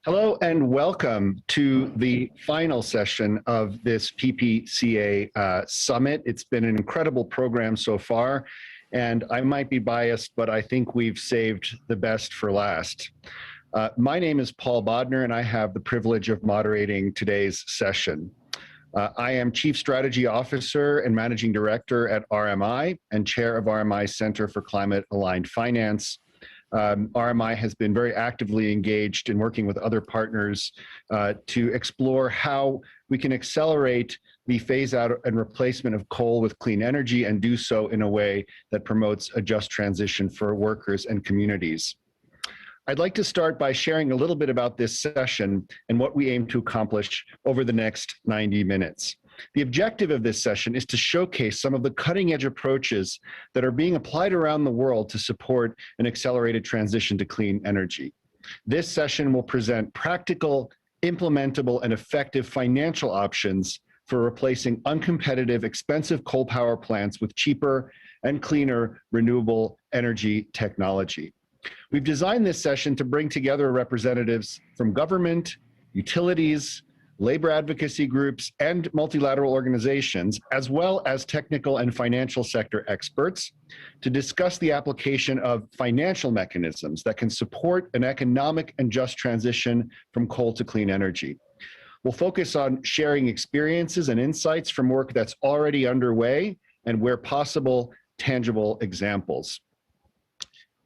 Hello and welcome to the final session of this PPCA Summit. It's been an incredible program so far, and I might be biased, but I think we've saved the best for last. My name is Paul Bodner, and I have the privilege of moderating today's session. I am Chief Strategy Officer and Managing Director at RMI and Chair of RMI's Center for Climate Aligned Finance. RMI has been very actively engaged in working with other partners to explore how we can accelerate the phase out and replacement of coal with clean energy and do so in a way that promotes a just transition for workers and communities. I'd like to start by sharing a little bit about this session and what we aim to accomplish over the next 90 minutes. The objective of this session is to showcase some of the cutting-edge approaches that are being applied around the world to support an accelerated transition to clean energy. This session will present practical, implementable, and effective financial options for replacing uncompetitive, expensive coal power plants with cheaper and cleaner renewable energy technology. We've designed this session to bring together representatives from government, utilities, labor advocacy groups, and multilateral organizations, as well as technical and financial sector experts, to discuss the application of financial mechanisms that can support an economic and just transition from coal to clean energy. We'll focus on sharing experiences and insights from work that's already underway and, where possible, tangible examples.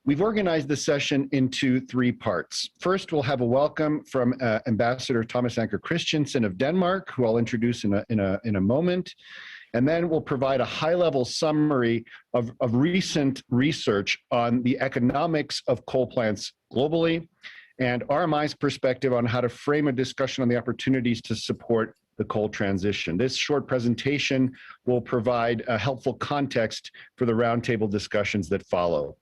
We've organized the session into three parts. First, we'll have a welcome from Ambassador Thomas Anker Christensen of Denmark, who I'll introduce in a moment. And then we'll provide a high-level summary of recent research on the economics of coal plants globally and RMI's perspective on how to frame a discussion on the opportunities to support the coal transition. This short presentation will provide a helpful context for the roundtable discussions that follow.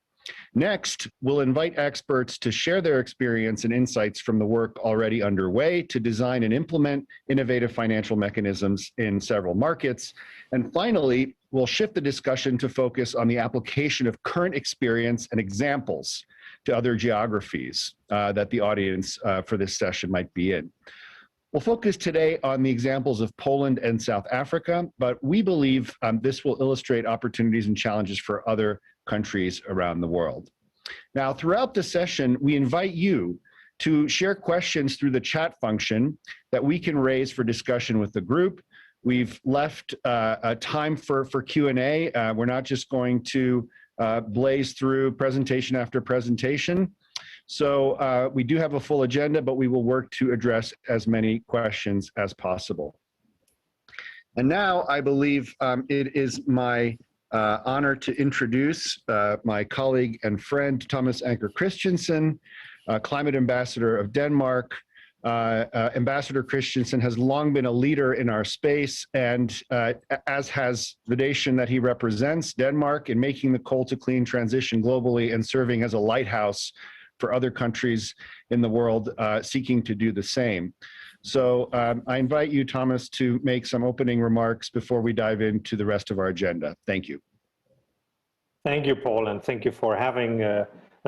Next, we'll invite experts to share their experience and insights from the work already underway to design and implement innovative financial mechanisms in several markets. And finally, we'll shift the discussion to focus on the application of current experience and examples to other geographies that the audience for this session might be in. We'll focus today on the examples of Poland and South Africa, but we believe this will illustrate opportunities and challenges for other countries around the world. Now, throughout the session, we invite you to share questions through the chat function that we can raise for discussion with the group. We've left a time for Q&A. We're not just going to blaze through presentation after presentation. So we do have a full agenda, but we will work to address as many questions as possible. And now I believe it is my honor to introduce my colleague and friend, Thomas Anker Christensen, Climate Ambassador of Denmark. Ambassador Christensen has long been a leader in our space, and as has the nation that he represents, Denmark, in making the coal to clean transition globally and serving as a lighthouse for other countries in the world seeking to do the same. So I invite you, Thomas, to make some opening remarks before we dive into the rest of our agenda. Thank you. Thank you, Paul, and thank you for having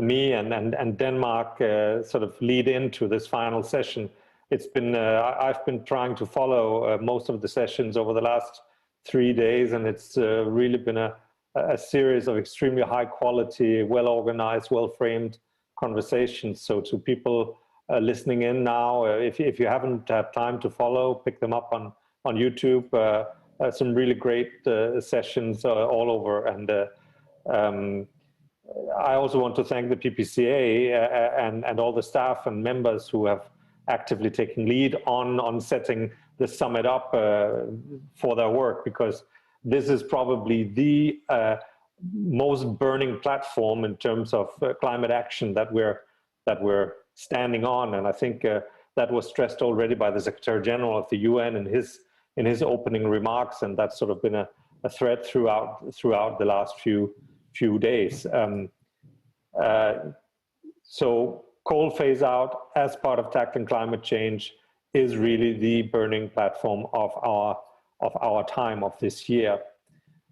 me and Denmark sort of lead into this final session. It's been, I've been trying to follow most of the sessions over the last 3 days, and it's really been a series of extremely high quality, well-organized, well-framed conversations. So to people listening in now, if you haven't had time to follow, pick them up on YouTube. Some really great sessions all over. And I also want to thank the PPCA and all the staff and members who have actively taken lead on setting the summit up for their work, because this is probably the most burning platform in terms of climate action that we're standing on. And I think that was stressed already by the Secretary General of the UN in his opening remarks, and that's sort of been a thread throughout the last few days. So coal phase out as part of tackling climate change is really the burning platform of our time of this year.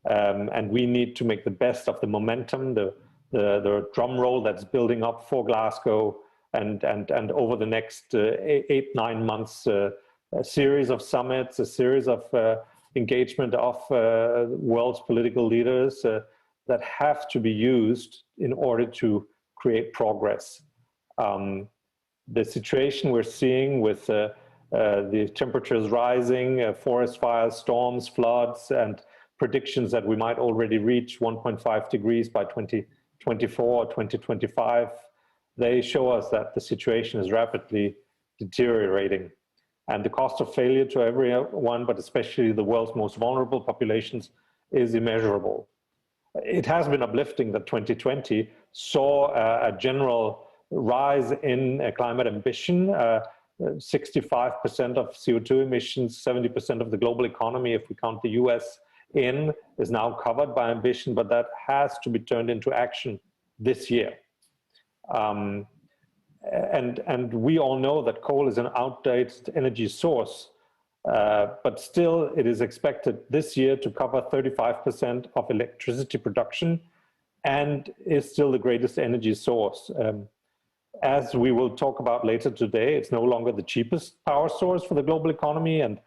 And we need to make the best of the momentum, the drum roll that's building up for Glasgow, and over the next 8-9 months, a series of summits, a series of engagement of world's political leaders that have to be used in order to create progress. The situation we're seeing with the temperatures rising, forest fires, storms, floods, and predictions that we might already reach 1.5 degrees by 2024 or 2025, they show us that the situation is rapidly deteriorating. And the cost of failure to everyone, but especially the world's most vulnerable populations, is immeasurable. It has been uplifting that 2020 saw a general rise in climate ambition, 65% of CO2 emissions, 70% of the global economy, if we count the US in, is now covered by ambition, but that has to be turned into action this year. And we all know that coal is an outdated energy source, but still it is expected this year to cover 35% of electricity production and is still the greatest energy source. As we will talk about later today, it's no longer the cheapest power source for the global economy, and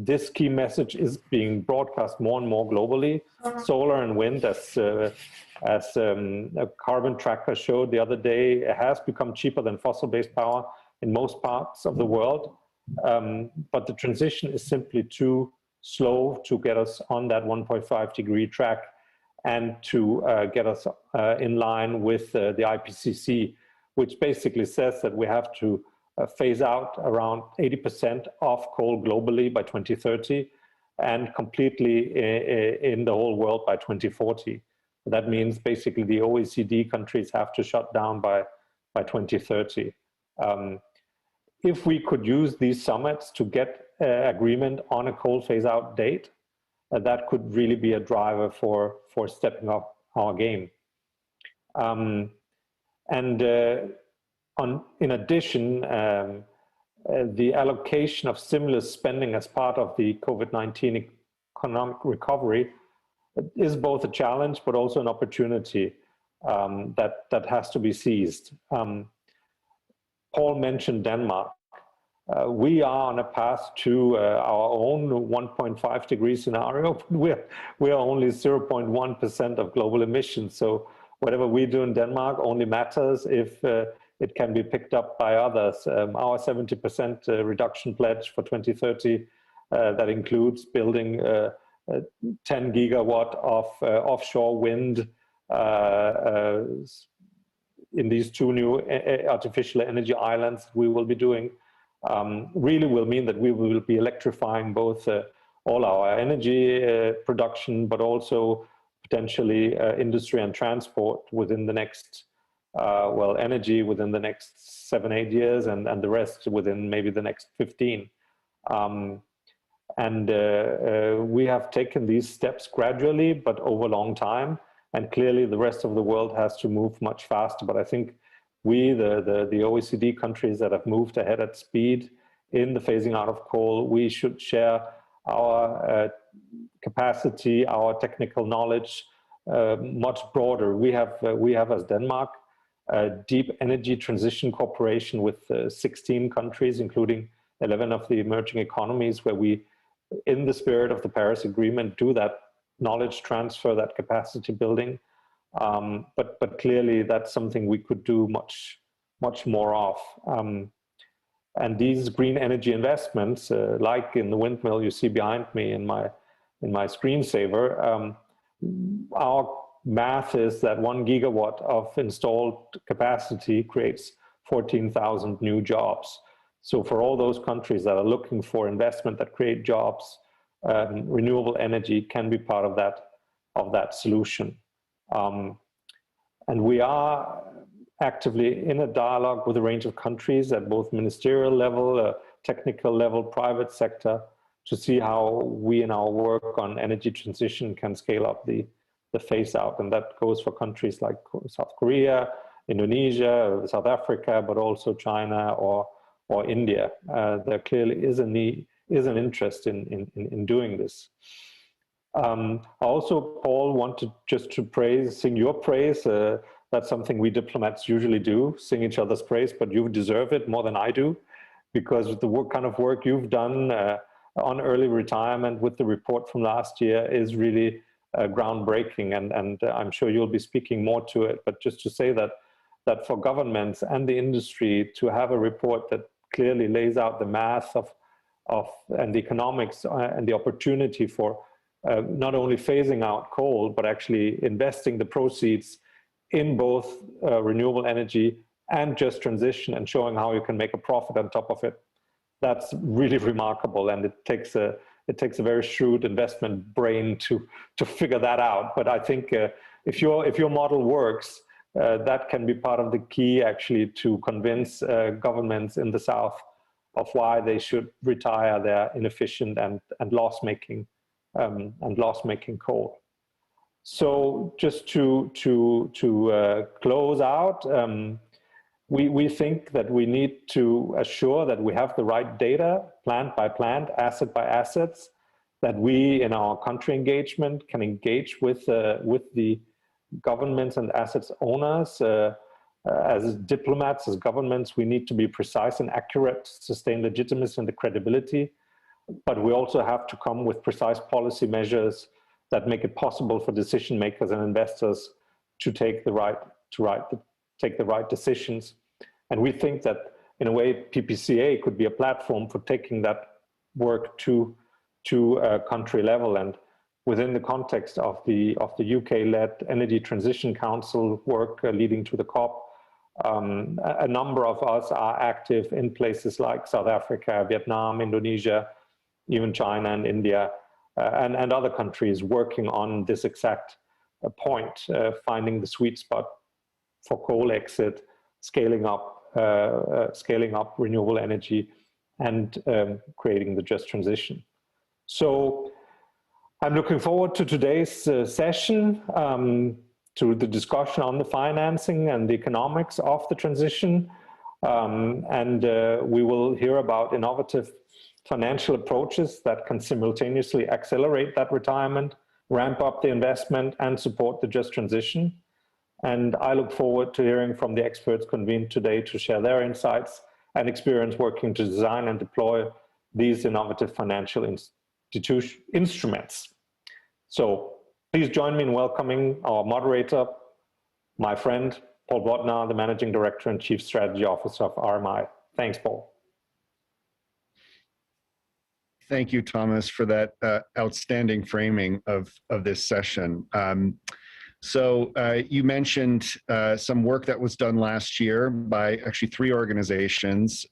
this key message is being broadcast more and more globally. Solar and wind, as a carbon tracker showed the other day, has become cheaper than fossil-based power in most parts of the world. But the transition is simply too slow to get us on that 1.5 degree track and to get us in line with the IPCC, which basically says that we have to phase out around 80% of coal globally by 2030 and completely in the whole world by 2040. That means basically the OECD countries have to shut down by 2030. If we could use these summits to get agreement on a coal phase-out date, that could really be a driver for stepping up our game. In addition, the allocation of stimulus spending as part of the COVID-19 economic recovery is both a challenge, but also an opportunity that has to be seized. Paul mentioned Denmark. We are on a path to our own 1.5 degree scenario. We are only 0.1% of global emissions. So whatever we do in Denmark only matters if it can be picked up by others. Our 70% reduction pledge for 2030, that includes building 10 gigawatt of offshore wind in these 2 new artificial energy islands we will be doing, really will mean that we will be electrifying both all our energy production, but also potentially industry and transport within the next, well, energy within the next 7-8 years, and the rest within maybe the next 15. We have taken these steps gradually, but over a long time. And clearly the rest of the world has to move much faster. But I think we, the OECD countries that have moved ahead at speed in the phasing out of coal, we should share our capacity, our technical knowledge much broader. We have as Denmark a deep energy transition cooperation with 16 countries, including 11 of the emerging economies, where we, in the spirit of the Paris Agreement, do that knowledge transfer, that capacity building. But clearly that's something we could do much more of. And these green energy investments, like in the windmill you see behind me in my screensaver, our math is that 1 gigawatt of installed capacity creates 14,000 new jobs. So for all those countries that are looking for investment that create jobs, renewable energy can be part of that solution. And we are actively in a dialogue with a range of countries at both ministerial level, technical level, private sector, to see how we in our work on energy transition can scale up the phase out. And that goes for countries like South Korea, Indonesia, South Africa, but also China or India. There clearly is an interest in doing this. Also, Paul, wanted just to sing your praise. That's something we diplomats usually do, sing each other's praise, but you deserve it more than I do, because the kind of work you've done on early retirement with the report from last year is really groundbreaking, and I'm sure you'll be speaking more to it. But just to say that for governments and the industry to have a report that clearly lays out the math of and the economics and the opportunity for not only phasing out coal, but actually investing the proceeds in both renewable energy and just transition, and showing how you can make a profit on top of it. That's really remarkable, and it takes a very shrewd investment brain to figure that out. But I think if your model works, that can be part of the key actually to convince governments in the South of why they should retire their inefficient and loss-making coal. So just to close out, we think that we need to assure that we have the right data, plant by plant, asset by assets, that we in our country engagement can engage with the governments and assets owners. As diplomats, as governments, we need to be precise and accurate, sustain legitimacy and the credibility, but we also have to come with precise policy measures that make it possible for decision makers and investors to take the right decisions. And we think that in a way PPCA could be a platform for taking that work to a country level. And within the context of the UK-led Energy Transition Council work leading to the COP, a number of us are active in places like South Africa, Vietnam, Indonesia, even China and India, and other countries working on this exact point, finding the sweet spot for coal exit, scaling up renewable energy, and creating the just transition. So I'm looking forward to today's session, to the discussion on the financing and the economics of the transition. And we will hear about innovative financial approaches that can simultaneously accelerate that retirement, ramp up the investment, and support the just transition. And I look forward to hearing from the experts convened today to share their insights and experience working to design and deploy these innovative financial instruments. So please join me in welcoming our moderator, my friend, Paul Bodnar, the Managing Director and Chief Strategy Officer of RMI. Thanks, Paul. Thank you, Thomas, for that outstanding framing of this session. So you mentioned some work that was done last year by actually 3 organizations,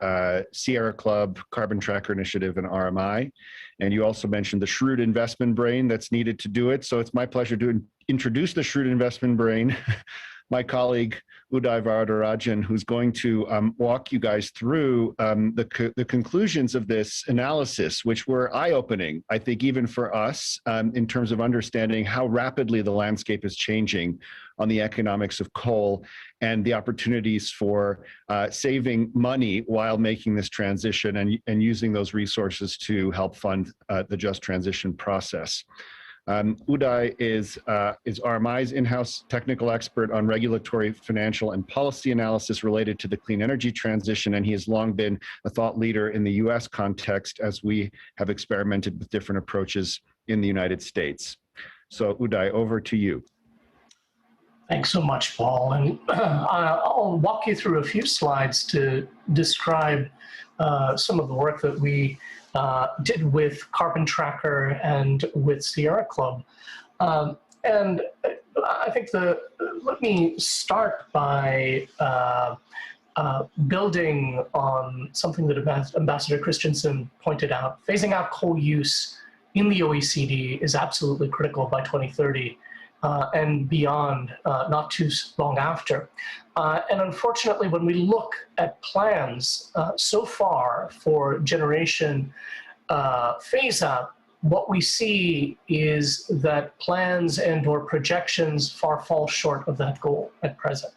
Sierra Club, Carbon Tracker Initiative, and RMI. And you also mentioned the shrewd investment brain that's needed to do it. So it's my pleasure to introduce the shrewd investment brain, my colleague Uday Varadarajan, who's going to walk you guys through the conclusions of this analysis, which were eye-opening, I think, even for us, in terms of understanding how rapidly the landscape is changing on the economics of coal and the opportunities for saving money while making this transition and using those resources to help fund the just transition process. Uday is RMI's in-house technical expert on regulatory, financial, and policy analysis related to the clean energy transition, and he has long been a thought leader in the US context as we have experimented with different approaches in the United States. So Uday, over to you. Thanks so much, Paul. And I'll walk you through a few slides to describe some of the work that we did with Carbon Tracker and with Sierra Club. And I think let me start by building on something that Ambassador Christensen pointed out. Phasing out coal use in the OECD is absolutely critical by 2030 and beyond, not too long after. And unfortunately, when we look at plans so far for generation phase out, what we see is that plans and/or projections far fall short of that goal at present.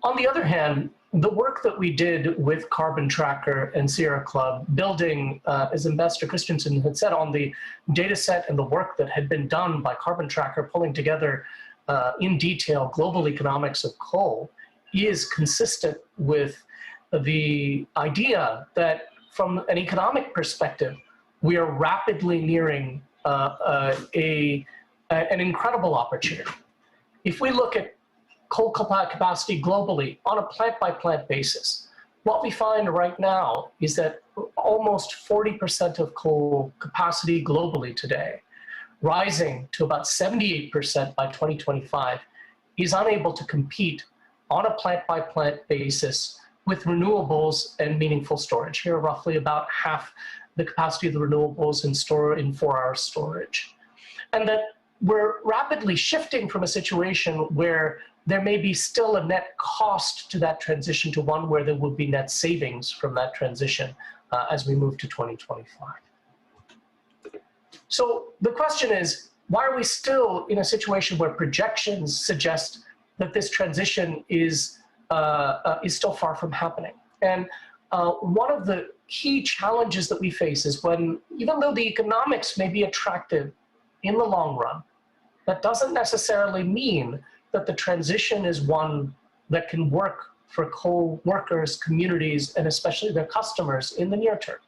On the other hand, the work that we did with Carbon Tracker and Sierra Club, building, as Ambassador Christensen had said, on the data set and the work that had been done by Carbon Tracker, pulling together in detail global economics of coal is consistent with the idea that from an economic perspective, we are rapidly nearing an incredible opportunity. If we look at coal capacity globally on a plant-by-plant basis, what we find right now is that almost 40% of coal capacity globally today, rising to about 78% by 2025, is unable to compete on a plant-by-plant basis with renewables and meaningful storage. Here, roughly about half the capacity of the renewables in 4-hour storage. And that we're rapidly shifting from a situation where there may be still a net cost to that transition to one where there will be net savings from that transition as we move to 2025. So the question is, why are we still in a situation where projections suggest that this transition is still far from happening? And one of the key challenges that we face is when, even though the economics may be attractive in the long run, that doesn't necessarily mean that the transition is one that can work for coal workers, communities, and especially their customers in the near term.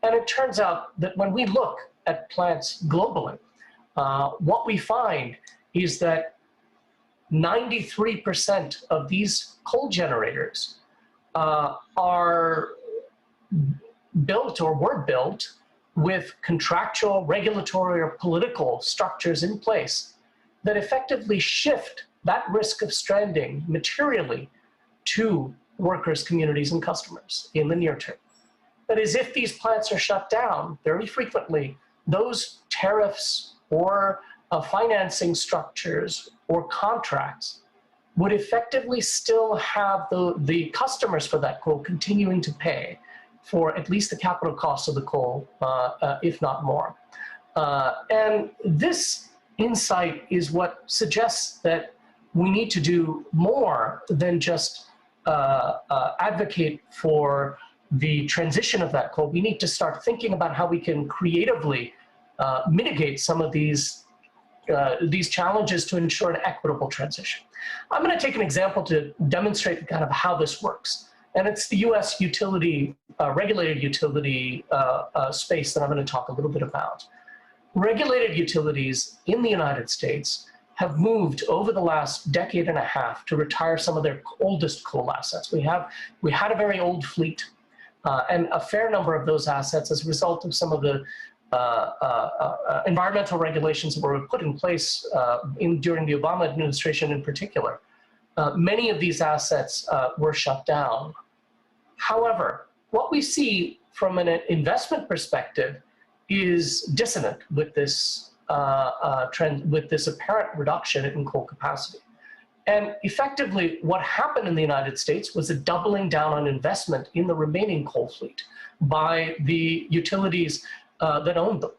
And it turns out that when we look at plants globally, what we find is that 93% of these coal generators are built or were built with contractual, regulatory, or political structures in place that effectively shift that risk of stranding materially to workers, communities, and customers in the near term. That is, if these plants are shut down, very frequently, those tariffs or financing structures or contracts would effectively still have the customers for that coal continuing to pay for at least the capital costs of the coal, if not more. And this insight is what suggests that we need to do more than just advocate for the transition of that coal. We need to start thinking about how we can creatively mitigate some of these challenges to ensure an equitable transition. I'm going to take an example to demonstrate kind of how this works. And it's the US utility, regulated utility space that I'm going to talk a little bit about. Regulated utilities in the United States have moved over the last decade and a half to retire some of their oldest coal assets. We had a very old fleet, and a fair number of those assets, as a result of some of the environmental regulations that were put in place during the Obama administration in particular, many of these assets were shut down. However, what we see from an investment perspective is dissonant with this trend, with this apparent reduction in coal capacity. And effectively, what happened in the United States was a doubling down on investment in the remaining coal fleet by the utilities that owned them.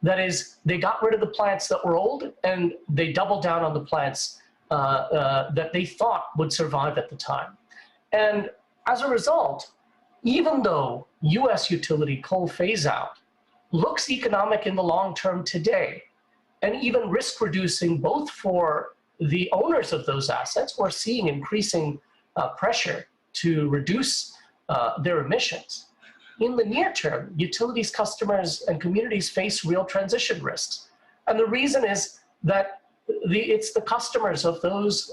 That is, they got rid of the plants that were old and they doubled down on the plants that they thought would survive at the time. And as a result, even though US utility coal phase out looks economic in the long term today, and even risk reducing both for the owners of those assets who are seeing increasing pressure to reduce their emissions, in the near term, utilities, customers, and communities face real transition risks. And the reason is that it's the customers of those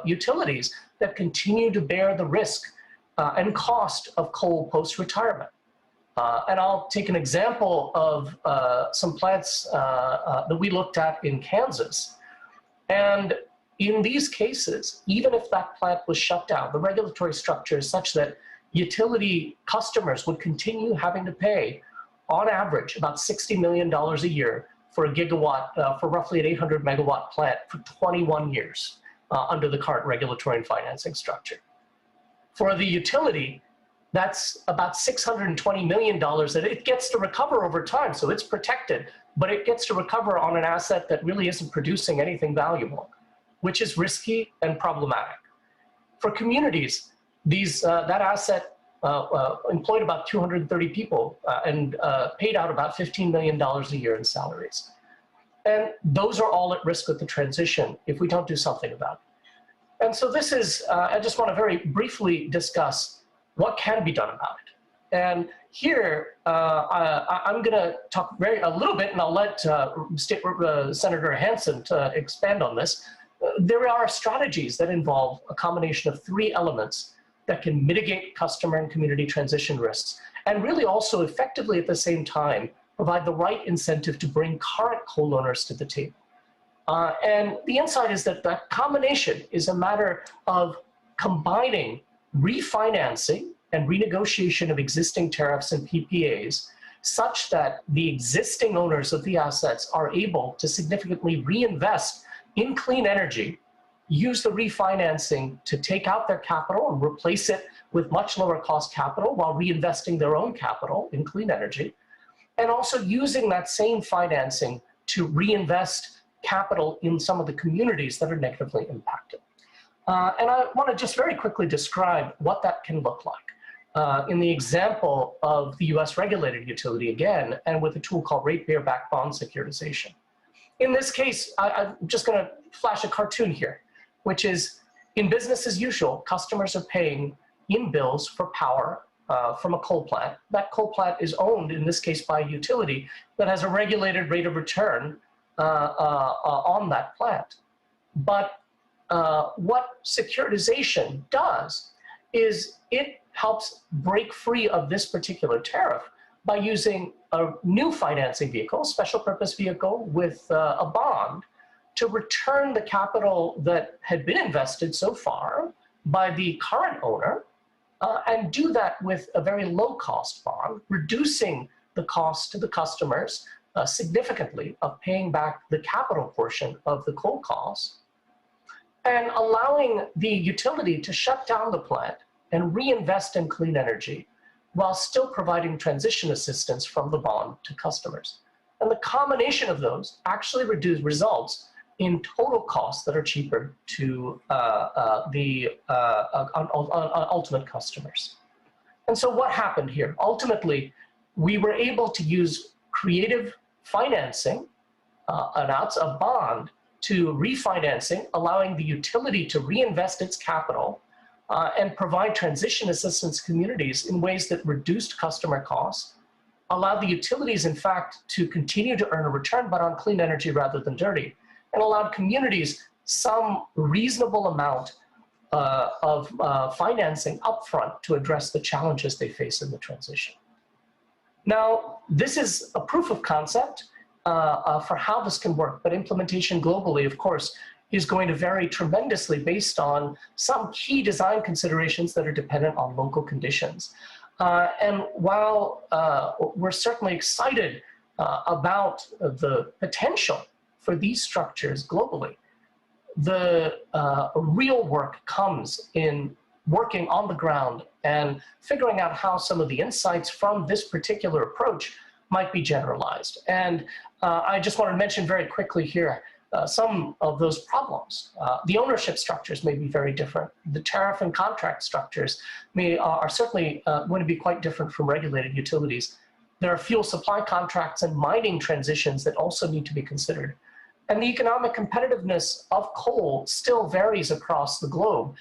utilities that continue to bear the risk and cost of coal post-retirement. And I'll take an example of some plants that we looked at in Kansas. And in these cases, even if that plant was shut down, the regulatory structure is such that utility customers would continue having to pay, on average, about $60 million a year for a gigawatt, for roughly an 800 megawatt plant for 21 years under the current regulatory and financing structure. For the utility, that's about $620 million that it gets to recover over time, so it's protected, but it gets to recover on an asset that really isn't producing anything valuable, which is risky and problematic. For communities, that asset employed about 230 people and paid out about $15 million a year in salaries. And those are all at risk with the transition if we don't do something about it. And so this is, I just want to very briefly discuss what can be done about it. And here, I'm going to talk a little bit, and I'll let Senator Hansen expand on this. There are strategies that involve a combination of 3 elements that can mitigate customer and community transition risks, and really also effectively at the same time provide the right incentive to bring current coal owners to the table. And the insight is that that combination is a matter of combining refinancing and renegotiation of existing tariffs and PPAs such that the existing owners of the assets are able to significantly reinvest in clean energy, use the refinancing to take out their capital and replace it with much lower cost capital while reinvesting their own capital in clean energy, and also using that same financing to reinvest capital in some of the communities that are negatively impacted. And I want to just very quickly describe what that can look like. In the example of the US regulated utility again, and with a tool called ratepayer-backed bond securitization. In this case, I'm just going to flash a cartoon here, which is in business as usual, customers are paying in bills for power from a coal plant. That coal plant is owned, in this case, by a utility that has a regulated rate of return on that plant. But what securitization does is it helps break free of this particular tariff by using a new financing vehicle, special purpose vehicle with a bond to return the capital that had been invested so far by the current owner and do that with a very low cost bond, reducing the cost to the customers significantly of paying back the capital portion of the coal cost, and allowing the utility to shut down the plant and reinvest in clean energy while still providing transition assistance from the bond to customers. And the combination of those actually results in total costs that are cheaper to the ultimate customers. And so what happened here? Ultimately, we were able to use creative financing, announce a bond to refinancing, allowing the utility to reinvest its capital and provide transition assistance to communities in ways that reduced customer costs, allowed the utilities, in fact, to continue to earn a return, but on clean energy rather than dirty, and allowed communities some reasonable amount of financing upfront to address the challenges they face in the transition. Now, this is a proof of concept for how this can work, but implementation globally, of course, is going to vary tremendously based on some key design considerations that are dependent on local conditions. And while we're certainly excited about the potential for these structures globally, the real work comes in working on the ground and figuring out how some of the insights from this particular approach might be generalized. And I just want to mention very quickly here some of those problems. The ownership structures may be very different. The tariff and contract structures are certainly going to be quite different from regulated utilities. There are fuel supply contracts and mining transitions that also need to be considered. And the economic competitiveness of coal still varies across the globe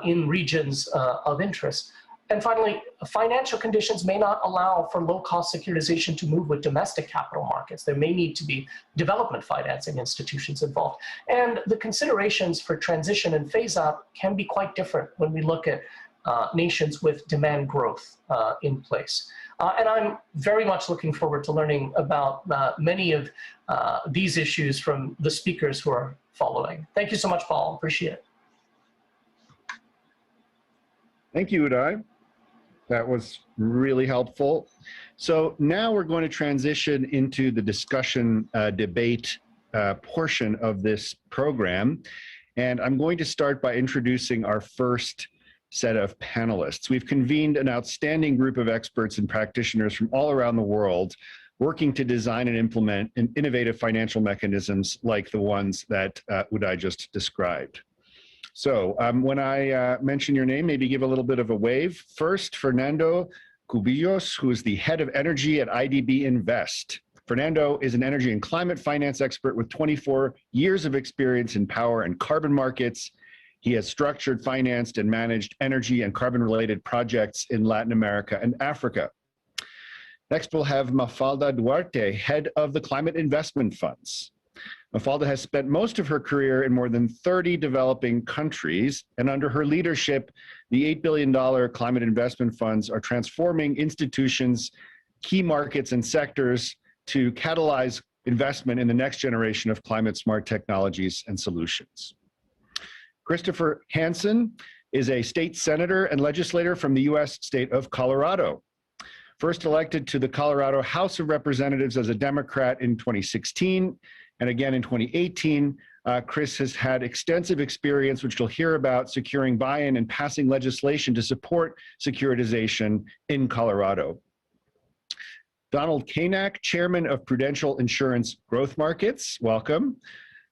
in regions of interest. And finally, financial conditions may not allow for low-cost securitization to move with domestic capital markets. There may need to be development financing institutions involved. And the considerations for transition and phase-out can be quite different when we look at nations with demand growth in place. And I'm very much looking forward to learning about many of these issues from the speakers who are following. Thank you so much, Paul. Appreciate it. Thank you, Uday. That was really helpful. So now we're going to transition into the discussion debate portion of this program. And I'm going to start by introducing our first set of panelists. We've convened an outstanding group of experts and practitioners from all around the world working to design and implement innovative financial mechanisms like the ones that Uday just described. So when I mention your name, maybe give a little bit of a wave. First, Fernando Cubillos, who is the head of energy at IDB Invest. Fernando is an energy and climate finance expert with 24 years of experience in power and carbon markets. He has structured, financed, and managed energy and carbon-related projects in Latin America and Africa. Next, we'll have Mafalda Duarte, head of the Climate Investment Funds. Mafalda has spent most of her career in more than 30 developing countries, and under her leadership, the $8 billion climate investment funds are transforming institutions, key markets, and sectors to catalyze investment in the next generation of climate-smart technologies and solutions. Christopher Hansen is a state senator and legislator from the U.S. state of Colorado. First elected to the Colorado House of Representatives as a Democrat in 2016, and again in 2018, Chris has had extensive experience, which you'll hear about, securing buy-in and passing legislation to support securitization in Colorado. Donald Kanak, chairman of Prudential Insurance Growth Markets, welcome.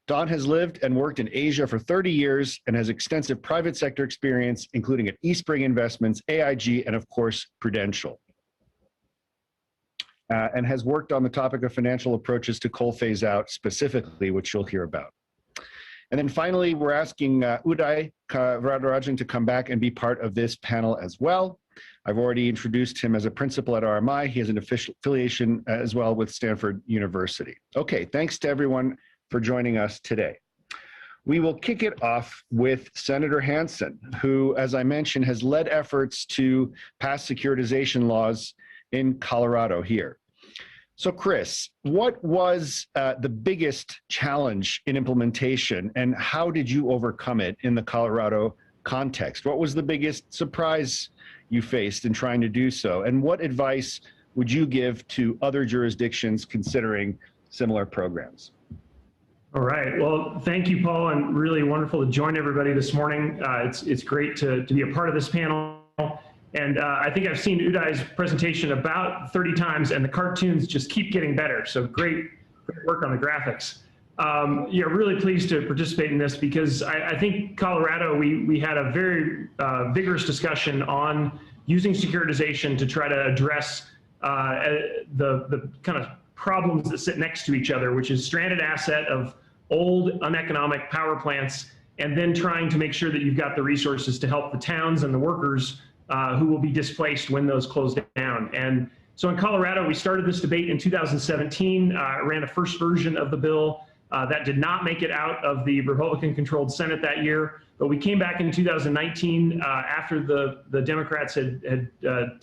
Don has lived and worked in Asia for 30 years and has extensive private sector experience, including at eSpring Investments, AIG, and of course, Prudential. And has worked on the topic of financial approaches to coal phase out specifically, which you'll hear about. And then finally, we're asking Uday Varadarajan to come back and be part of this panel as well. I've already introduced him as a principal at RMI. He has an affiliation as well with Stanford University. Okay, thanks to everyone for joining us today. We will kick it off with Senator Hansen, who, as I mentioned, has led efforts to pass securitization laws in Colorado here. So Chris, what was the biggest challenge in implementation, and how did you overcome it in the Colorado context? What was the biggest surprise you faced in trying to do so? And what advice would you give to other jurisdictions considering similar programs? All right. Well, thank you, Paul, and really wonderful to join everybody this morning. It's great to be a part of this panel. And I think I've seen Uday's presentation about 30 times, and the cartoons just keep getting better. So great work on the graphics. Yeah, really pleased to participate in this because I think Colorado, we had a very vigorous discussion on using securitization to try to address the kind of problems that sit next to each other, which is stranded asset of old uneconomic power plants, and then trying to make sure that you've got the resources to help the towns and the workers who will be displaced when those close down. And so in Colorado, we started this debate in 2017, ran a first version of the bill that did not make it out of the Republican-controlled Senate that year, but we came back in 2019 after the Democrats had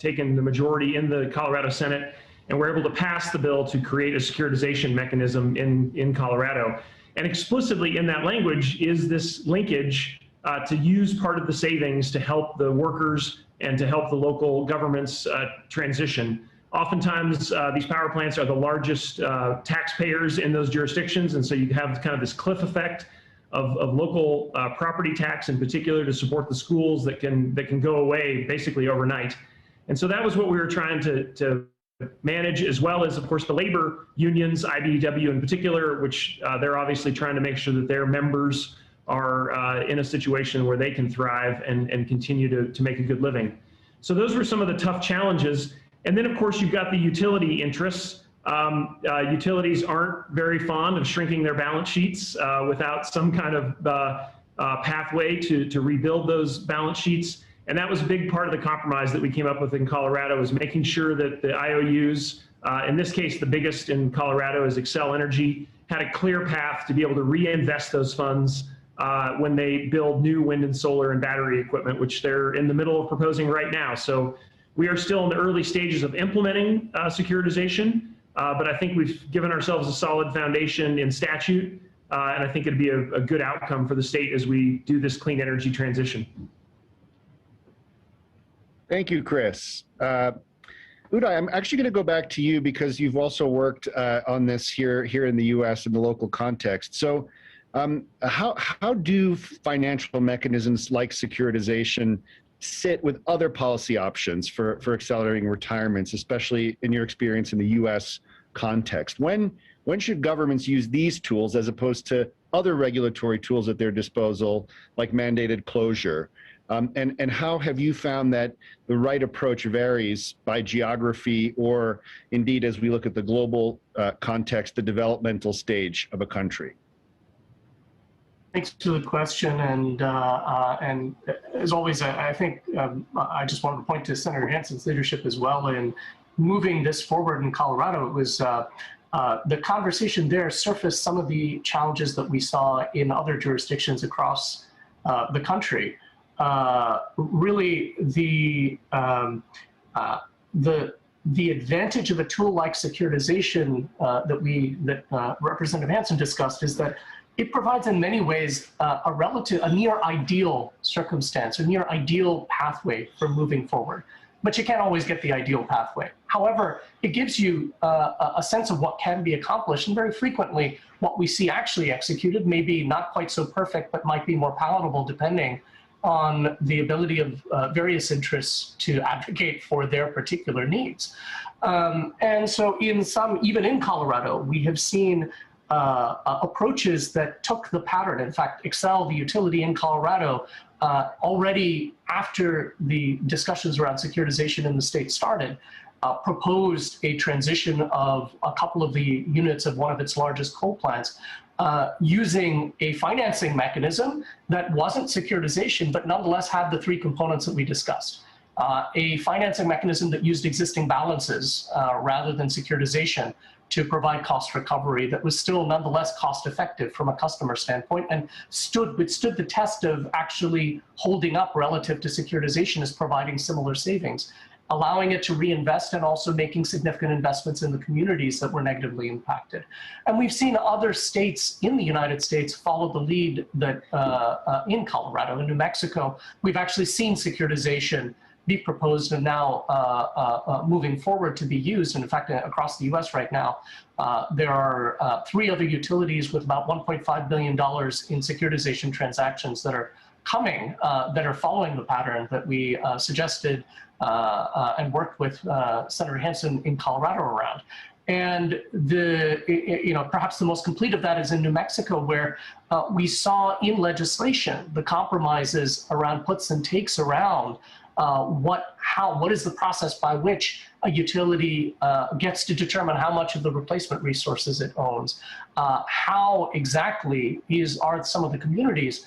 taken the majority in the Colorado Senate, and were able to pass the bill to create a securitization mechanism in Colorado. And explicitly in that language is this linkage to use part of the savings to help the workers and to help the local governments transition. Oftentimes, these power plants are the largest taxpayers in those jurisdictions, and so you have kind of this cliff effect of local property tax in particular to support the schools that can go away basically overnight. And so that was what we were trying to manage, as well as, of course, the labor unions, IBEW in particular, which they're obviously trying to make sure that their members are in a situation where they can thrive and continue to make a good living. So those were some of the tough challenges. And then, of course, you've got the utility interests. Utilities aren't very fond of shrinking their balance sheets without some kind of pathway to rebuild those balance sheets. And that was a big part of the compromise that we came up with in Colorado, is making sure that the IOUs, in this case, the biggest in Colorado is Xcel Energy, had a clear path to be able to reinvest those funds when they build new wind and solar and battery equipment, which they're in the middle of proposing right now. So we are still in the early stages of implementing securitization, but I think we've given ourselves a solid foundation in statute, and I think it'd be a good outcome for the state as we do this clean energy transition. Thank you, Chris. Uday, I'm actually going to go back to you because you've also worked on this here in the U.S. in the local context. So how do financial mechanisms like securitization sit with other policy options for accelerating retirements, especially in your experience in the U.S. context? When should governments use these tools as opposed to other regulatory tools at their disposal, like mandated closure? And how have you found that the right approach varies by geography or indeed, as we look at the global context, the developmental stage of a country? Thanks for the question, and as always, I think I just wanted to point to Senator Hansen's leadership as well in moving this forward in Colorado. It was the conversation there surfaced some of the challenges that we saw in other jurisdictions across the country. Really, the advantage of a tool like securitization that Representative Hansen discussed is that it provides in many ways a near ideal circumstance, a near ideal pathway for moving forward. But you can't always get the ideal pathway. However, it gives you a sense of what can be accomplished, and very frequently what we see actually executed may be not quite so perfect, but might be more palatable depending on the ability of various interests to advocate for their particular needs. And so even in Colorado, we have seen approaches that took the pattern. In fact, Excel, the utility in Colorado, already after the discussions around securitization in the state started, proposed a transition of a couple of the units of one of its largest coal plants using a financing mechanism that wasn't securitization, but nonetheless had the three components that we discussed. A financing mechanism that used existing balances rather than securitization to provide cost recovery that was still nonetheless cost effective from a customer standpoint and withstood the test of actually holding up relative to securitization as providing similar savings, allowing it to reinvest and also making significant investments in the communities that were negatively impacted. And we've seen other states in the United States follow the lead that in Colorado and New Mexico, we've actually seen securitization be proposed and now moving forward to be used. And in fact, across the US right now, there are 3 other utilities with about $1.5 billion in securitization transactions that are coming, that are following the pattern that we suggested and worked with Senator Hansen in Colorado around. And perhaps the most complete of that is in New Mexico, where we saw in legislation the compromises around puts and takes around what is the process by which a utility gets to determine how much of the replacement resources it owns? How exactly are some of the communities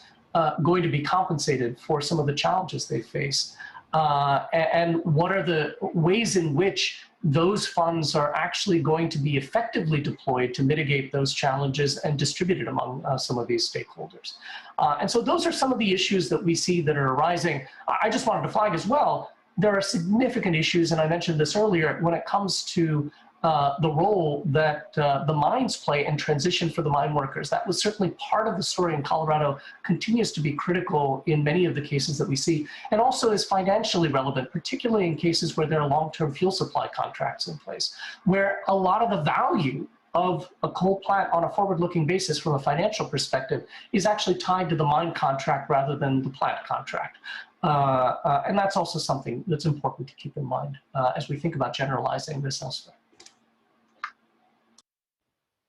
going to be compensated for some of the challenges they face? And what are the ways in which those funds are actually going to be effectively deployed to mitigate those challenges and distributed among some of these stakeholders? And so those are some of the issues that we see that are arising. I just wanted to flag as well, there are significant issues, and I mentioned this earlier, when it comes to the role that the mines play in transition for the mine workers. That was certainly part of the story in Colorado, continues to be critical in many of the cases that we see, and also is financially relevant, particularly in cases where there are long-term fuel supply contracts in place, where a lot of the value of a coal plant on a forward-looking basis from a financial perspective is actually tied to the mine contract rather than the plant contract. And that's also something that's important to keep in mind as we think about generalizing this elsewhere.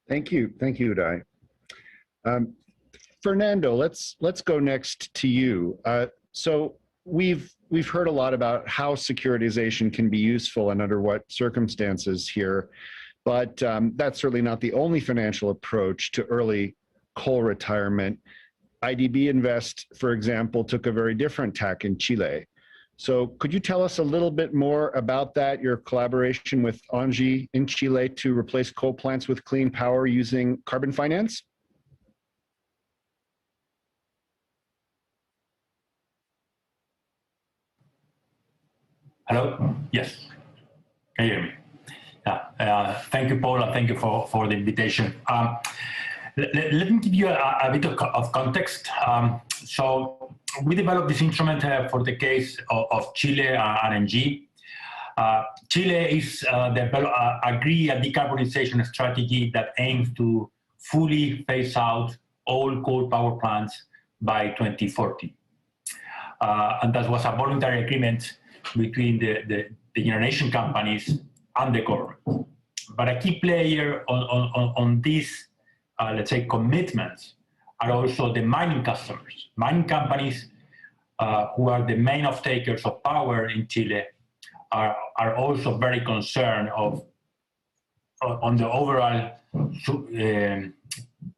Thank you, Uday. Fernando, let's go next to you. So we've heard a lot about how securitization can be useful and under what circumstances here, but that's certainly not the only financial approach to early coal retirement. IDB Invest, for example, took a very different tack in Chile. So could you tell us a little bit more about that, your collaboration with ENGIE in Chile to replace coal plants with clean power using carbon finance? Hello? Yes. Can you hear me? Yeah. Thank you, Paul, and thank you for the invitation. Let me give you a bit of context. So we developed this instrument for the case of Chile and ENGIE. Chile is agree a decarbonization strategy that aims to fully phase out all coal power plants by 2040. And that was a voluntary agreement between the generation companies and the government. But a key player on these, let's say, commitments are also the mining customers. Mining companies who are the main off-takers of power in Chile, are also very concerned on the overall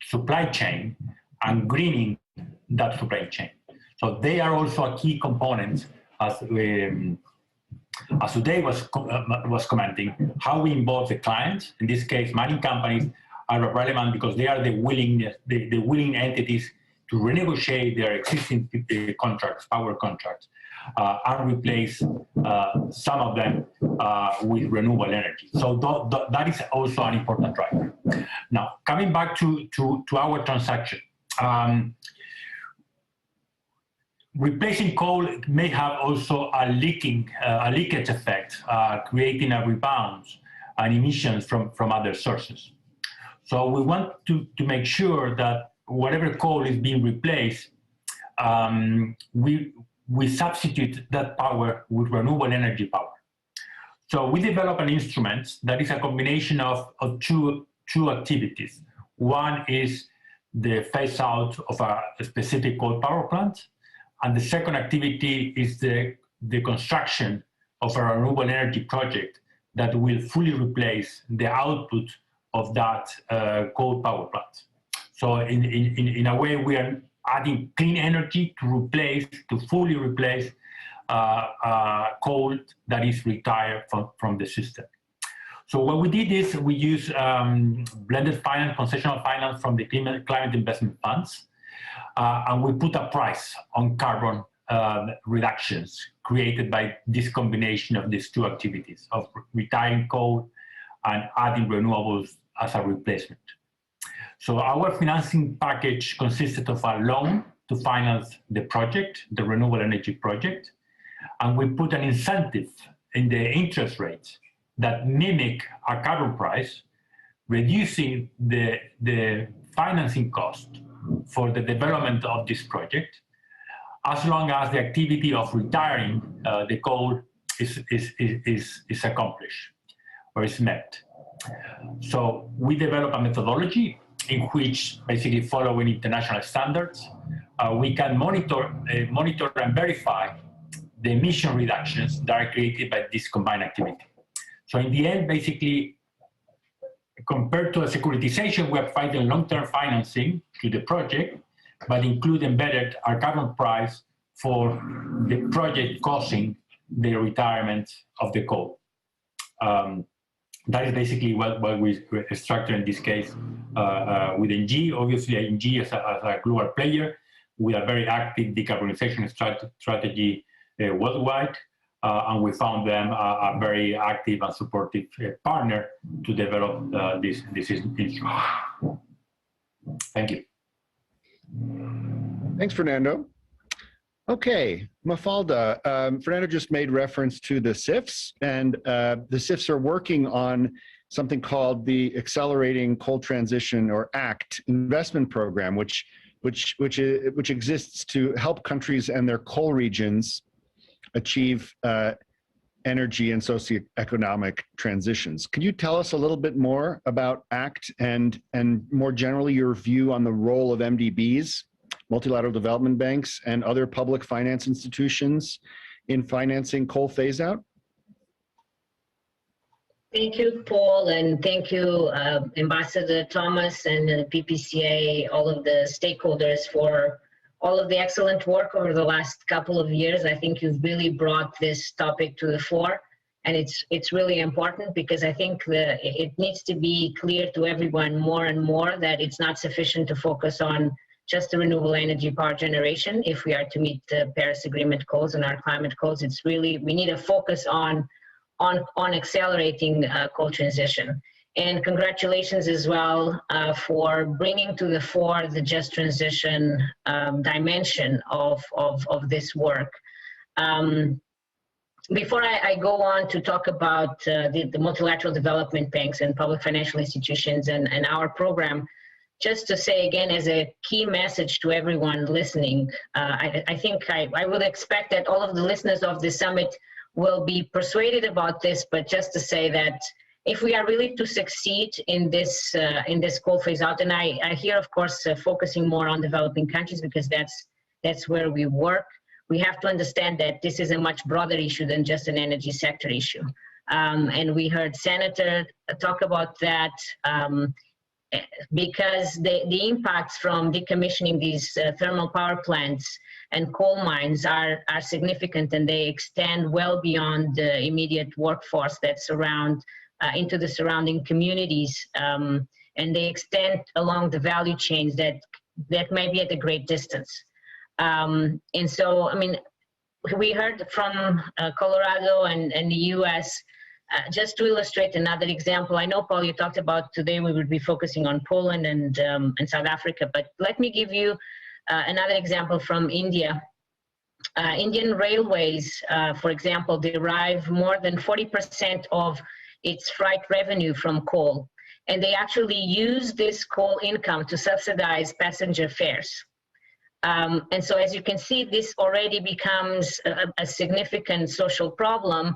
supply chain and greening that supply chain. So they are also a key component, as today was commenting, how we involve the clients. In this case, mining companies are relevant because they are the willing entities to renegotiate their existing contracts, power contracts, and replace some of them with renewable energy. So that is also an important driver. Now, coming back to our transaction, replacing coal may have also a leakage effect, creating a rebound and emissions from other sources. So we want to make sure that whatever coal is being replaced, we substitute that power with renewable energy power. So we develop an instrument that is a combination of two activities. One is the phase out of a specific coal power plant, and the second activity is the construction of a renewable energy project that will fully replace the output of that coal power plant. So in a way, we are adding clean energy to fully replace coal that is retired from the system. So what we did is we use blended finance, concessional finance from the climate investment funds, and we put a price on carbon reductions created by this combination of these two activities of retiring coal and adding renewables as a replacement. So our financing package consisted of a loan to finance the project, the renewable energy project, and we put an incentive in the interest rates that mimic a carbon price, reducing the financing cost for the development of this project, as long as the activity of retiring the coal is accomplished or is met. So we develop a methodology in which, basically following international standards, we can monitor and verify the emission reductions that are created by this combined activity. So in the end, basically, compared to a securitization, we are providing long-term financing to the project, but include embedded our carbon price for the project causing the retirement of the coal. That is basically what we structure in this case with NG. Obviously, NG as a global player with a very active decarbonization strategy worldwide, and we found them a very active and supportive partner to develop this instrument. Thank you. Thanks, Fernando. Okay, Mafalda, Fernando just made reference to the CIFs, and the CIFs are working on something called the Accelerating Coal Transition, or ACT, investment program, which exists to help countries and their coal regions achieve energy and socioeconomic transitions. Can you tell us a little bit more about ACT and more generally your view on the role of MDBs, multilateral development banks, and other public finance institutions in financing coal phase out? Thank you, Paul, and thank you, Ambassador Thomas and the PPCA, all of the stakeholders for all of the excellent work over the last couple of years. I think you've really brought this topic to the fore, and it's really important because I think it needs to be clear to everyone more and more that it's not sufficient to focus on just the renewable energy power generation if we are to meet the Paris Agreement goals and our climate goals. It's really, we need a focus on accelerating coal transition. And congratulations as well for bringing to the fore the just transition dimension of this work. Before I go on to talk about the multilateral development banks and public financial institutions and our program, just to say again as a key message to everyone listening, I think I would expect that all of the listeners of this summit will be persuaded about this, but just to say that if we are really to succeed in this coal phase out, and I here of course focusing more on developing countries because that's where we work, we have to understand that this is a much broader issue than just an energy sector issue. And we heard Senator talk about that because the impacts from decommissioning these thermal power plants and coal mines are significant, and they extend well beyond the immediate workforce that surround into the surrounding communities, and they extend along the value chains that may be at a great distance. And so, I mean, we heard from Colorado and the US. Just to illustrate another example, I know, Paul, you talked about today we would be focusing on Poland and South Africa, but let me give you another example from India. Indian railways, for example, derive more than 40% of its freight revenue from coal, and they actually use this coal income to subsidize passenger fares. And so, as you can see, this already becomes a significant social problem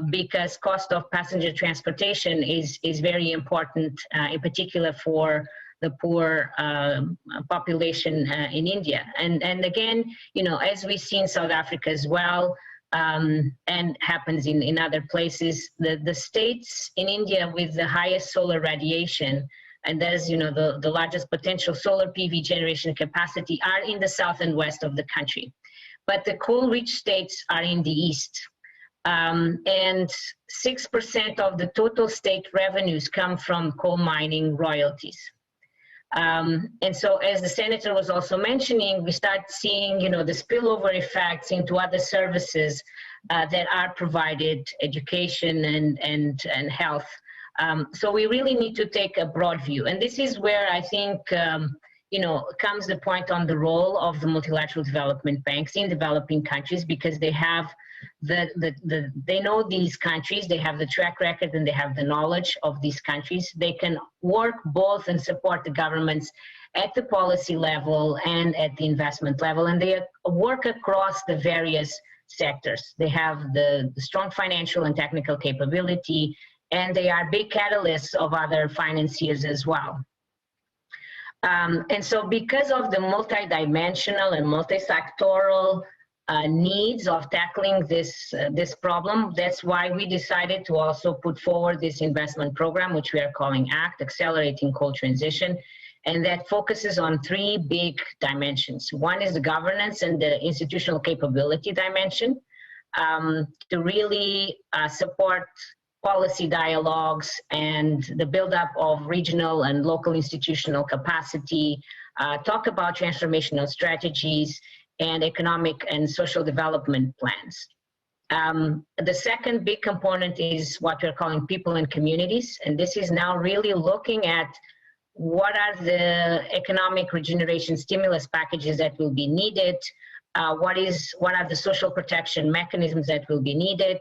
because cost of passenger transportation is very important, in particular for the poor population in India. And again, you know, as we see in South Africa as well, and happens in other places, the states in India with the highest solar radiation, and there's, you know, the largest potential solar PV generation capacity, are in the south and west of the country. But the coal-rich states are in the east. And 6% of the total state revenues come from coal mining royalties. And so, as the senator was also mentioning, we start seeing, you know, the spillover effects into other services that are provided, education and health. So we really need to take a broad view. And this is where I think, you know, comes the point on the role of the multilateral development banks in developing countries, because they have they know these countries, they have the track record, and they have the knowledge of these countries. They can work both and support the governments at the policy level and at the investment level, and they work across the various sectors. They have the strong financial and technical capability, and they are big catalysts of other financiers as well. And so, because of the multidimensional and multi-sectoral needs of tackling this problem, that's why we decided to also put forward this investment program, which we are calling ACT, Accelerating Coal Transition, and that focuses on three big dimensions. One is the governance and the institutional capability dimension, to really support policy dialogues and the buildup of regional and local institutional capacity, talk about transformational strategies and economic and social development plans. The second big component is what we're calling people and communities, and this is now really looking at what are the economic regeneration stimulus packages that will be needed, what are the social protection mechanisms that will be needed,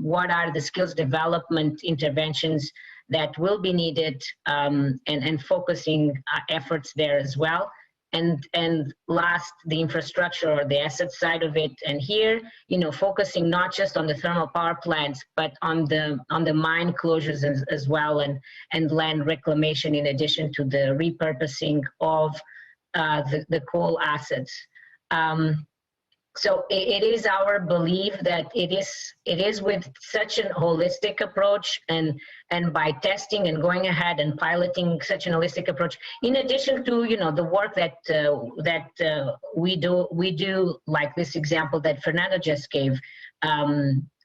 what are the skills development interventions that will be needed, and focusing efforts there as well. And last, the infrastructure or the asset side of it. And here, you know, focusing not just on the thermal power plants, but on the mine closures as well, and land reclamation, in addition to the repurposing of the coal assets. So it is our belief that it is with such a holistic approach, and by testing and going ahead and piloting such an holistic approach, in addition to, you know, the work that we do, like this example that Fernando just gave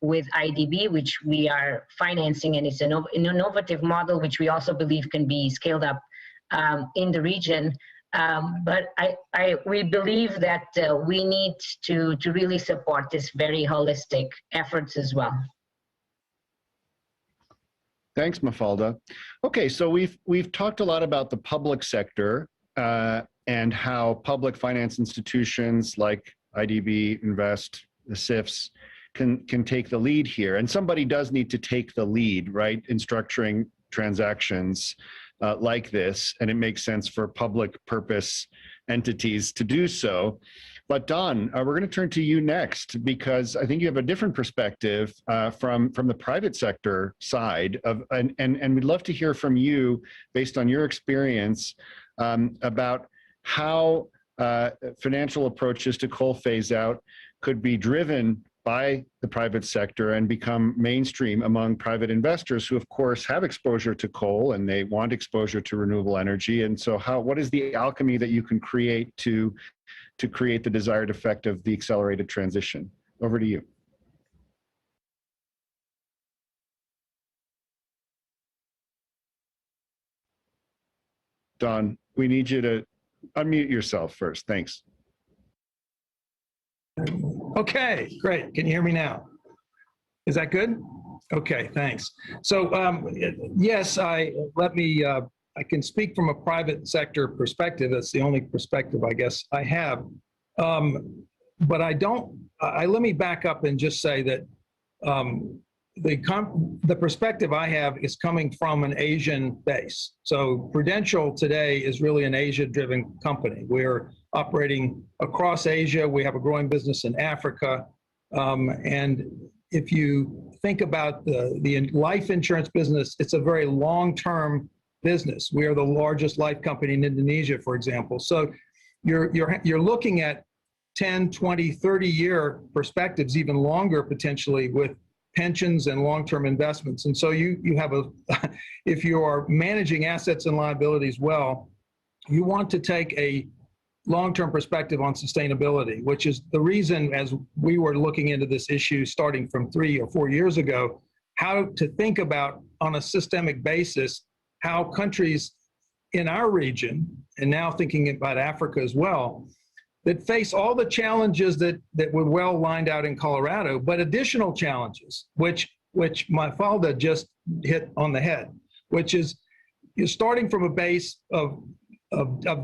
with IDB, which we are financing, and it's an innovative model which we also believe can be scaled up in the region. But we believe that we need to really support this very holistic efforts as well. Thanks, Mafalda. Okay, so we've talked a lot about the public sector and how public finance institutions like IDB, Invest, the SIFs can take the lead here. And somebody does need to take the lead, right, in structuring transactions like this, and it makes sense for public purpose entities to do so. But Don, we're going to turn to you next, because I think you have a different perspective from the private sector side of, and we'd love to hear from you, based on your experience, about how financial approaches to coal phase out could be driven by the private sector and become mainstream among private investors who, of course, have exposure to coal and they want exposure to renewable energy. And so what is the alchemy that you can create to create the desired effect of the accelerated transition? Over to you. Don, we need you to unmute yourself first. Thanks. Okay, great. Can you hear me now? Is that good? Okay, thanks. So yes, I can speak from a private sector perspective. That's the only perspective I guess I have. But let me back up and just say that the perspective I have is coming from an Asian base. So Prudential today is really an Asia-driven company. We're operating across Asia. We have a growing business in Africa. And if you think about the life insurance business, it's a very long-term business. We are the largest life company in Indonesia, for example. So you're looking at 10, 20, 30-year perspectives, even longer potentially, with pensions and long-term investments. And so you have if you are managing assets and liabilities well, you want to take a long-term perspective on sustainability, which is the reason, as we were looking into this issue starting from 3 or 4 years ago, how to think about on a systemic basis how countries in our region, and now thinking about Africa as well, that face all the challenges that were well lined out in Colorado, but additional challenges, which Mafalda just hit on the head, which is you're starting from a base of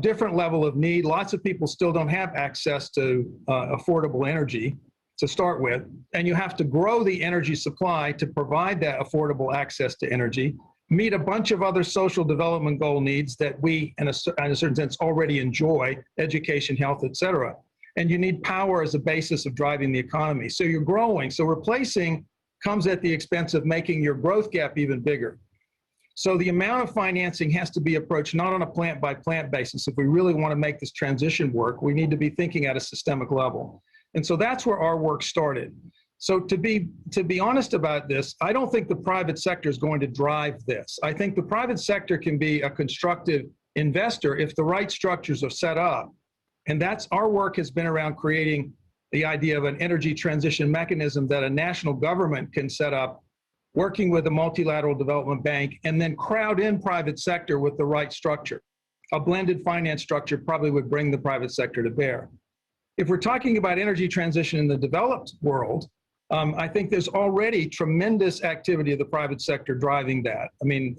different level of need. Lots of people still don't have access to affordable energy to start with, and you have to grow the energy supply to provide that affordable access to energy, meet a bunch of other social development goal needs that we, in a certain sense, already enjoy, education, health, et cetera. And you need power as a basis of driving the economy. So you're growing. So replacing comes at the expense of making your growth gap even bigger. So the amount of financing has to be approached not on a plant-by-plant basis. If we really want to make this transition work, we need to be thinking at a systemic level. And so that's where our work started. So to be honest about this, I don't think the private sector is going to drive this. I think the private sector can be a constructive investor if the right structures are set up. And that's our work has been around creating the idea of an energy transition mechanism that a national government can set up, working with a multilateral development bank, and then crowd in private sector with the right structure. A blended finance structure probably would bring the private sector to bear. If we're talking about energy transition in the developed world, I think there's already tremendous activity of the private sector driving that. I mean,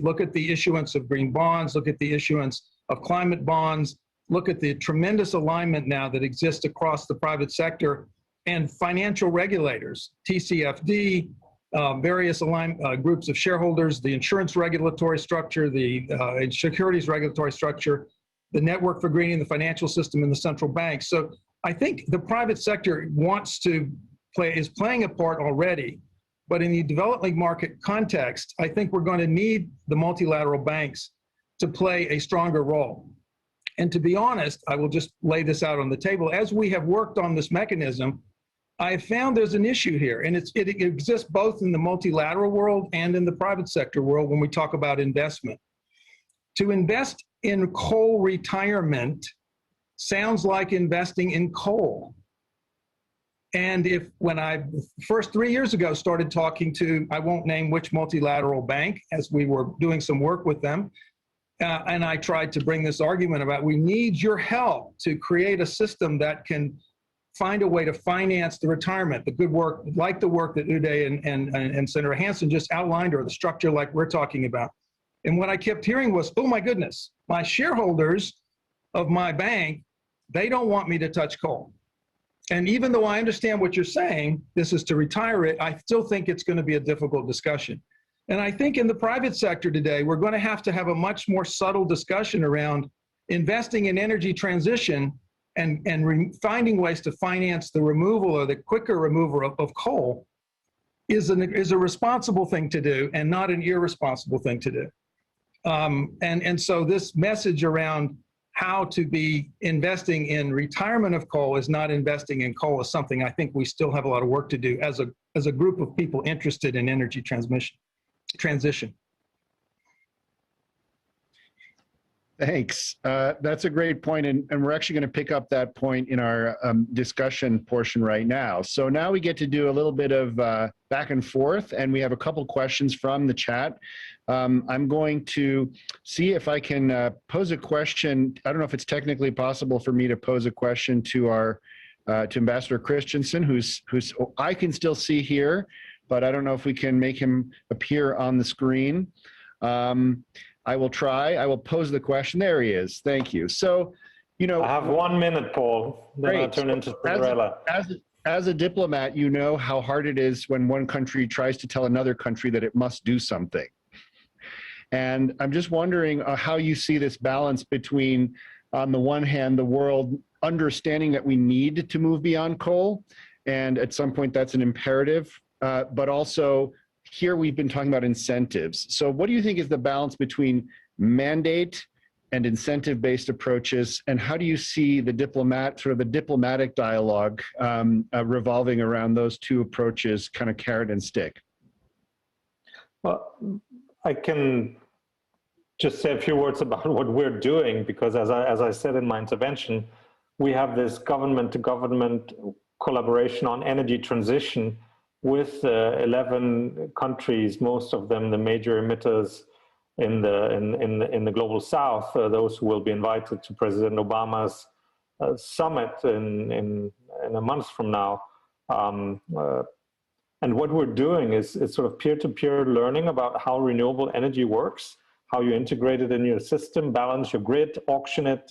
look at the issuance of green bonds, look at the issuance of climate bonds, look at the tremendous alignment now that exists across the private sector and financial regulators, TCFD, various groups of shareholders, the insurance regulatory structure, the securities regulatory structure, the network for greening the financial system, and the central bank. So I think the private sector is playing a part already, but in the developing market context, I think we're going to need the multilateral banks to play a stronger role. And to be honest, I will just lay this out on the table. As we have worked on this mechanism, I have found there's an issue here, and it exists both in the multilateral world and in the private sector world when we talk about investment. To invest in coal retirement sounds like investing in coal. And when I first 3 years ago started talking to, I won't name which multilateral bank, as we were doing some work with them, and I tried to bring this argument about we need your help to create a system that can find a way to finance the retirement, the good work, like the work that Uday and Senator Hansen just outlined, or the structure like we're talking about. And what I kept hearing was, oh my goodness, my shareholders of my bank, they don't want me to touch coal. And even though I understand what you're saying, this is to retire it, I still think it's going to be a difficult discussion. And I think in the private sector today, we're going to have a much more subtle discussion around investing in energy transition and finding ways to finance the removal or the quicker removal of coal is a responsible thing to do and not an irresponsible thing to do. And so this message around how to be investing in retirement of coal is not investing in coal is something I think we still have a lot of work to do as a group of people interested in energy transition. Thanks. That's a great point, and we're actually going to pick up that point in our discussion portion right now. So now we get to do a little bit of back and forth, and we have a couple questions from the chat. I'm going to see if I can pose a question. I don't know if it's technically possible for me to pose a question to our to Ambassador Christensen, who's I can still see here, but I don't know if we can make him appear on the screen. I will try. I will pose the question. There he is. Thank you. So, you know, I have 1 minute, Paul. Then I'll turn into Cinderella. As a diplomat, you know how hard it is when one country tries to tell another country that it must do something. And I'm just wondering how you see this balance between, on the one hand, the world understanding that we need to move beyond coal, and at some point that's an imperative, but also here we've been talking about incentives. So what do you think is the balance between mandate and incentive-based approaches, and how do you see the diplomatic dialogue revolving around those two approaches, kind of carrot and stick? Well, I can just say a few words about what we're doing, because as I said in my intervention, we have this government-to-government collaboration on energy transition with 11 countries, most of them the major emitters in the global south, those who will be invited to President Obama's summit in a month from now. And what we're doing is sort of peer-to-peer learning about how renewable energy works, how you integrate it in your system, balance your grid, auction it,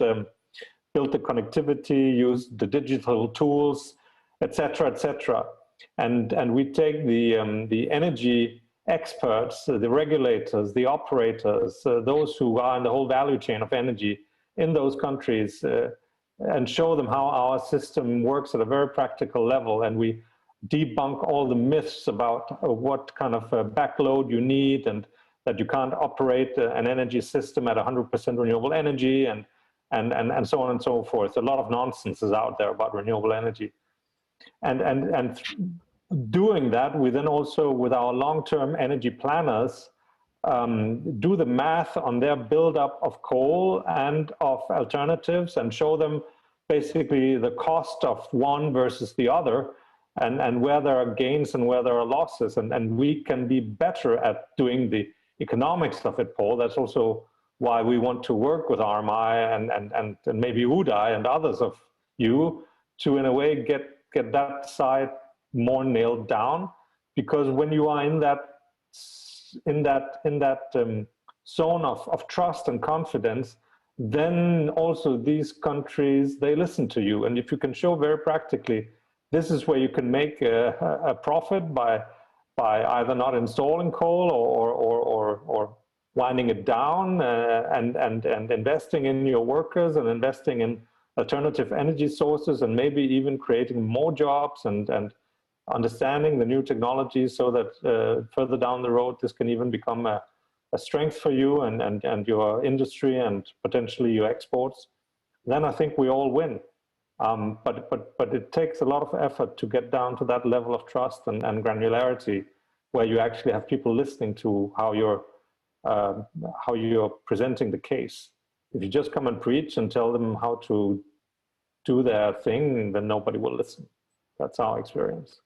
build the connectivity, use the digital tools, et cetera, and we take the energy experts, the regulators, the operators, those who are in the whole value chain of energy in those countries, and show them how our system works at a very practical level. And we debunk all the myths about what kind of backload you need, and that you can't operate an energy system at 100% renewable energy, and so on and so forth. A lot of nonsense is out there about renewable energy. And doing that, we then also, with our long-term energy planners, do the math on their buildup of coal and of alternatives, and show them basically the cost of one versus the other, and where there are gains and where there are losses. And we can be better at doing the economics of it, Paul. That's also why we want to work with RMI and maybe Uday and others of you to, in a way, get that side more nailed down. Because when you are in that zone of trust and confidence, then also these countries, they listen to you. And if you can show very practically, this is where you can make a profit by either not installing coal or winding it down, and investing in your workers, and investing in alternative energy sources, and maybe even creating more jobs, and understanding the new technologies, so that further down the road this can even become a strength for you and your industry, and potentially your exports. Then I think we all win. But it takes a lot of effort to get down to that level of trust and granularity, where you actually have people listening to how you're presenting the case. If you just come and preach and tell them how to do their thing, then nobody will listen. That's our experience.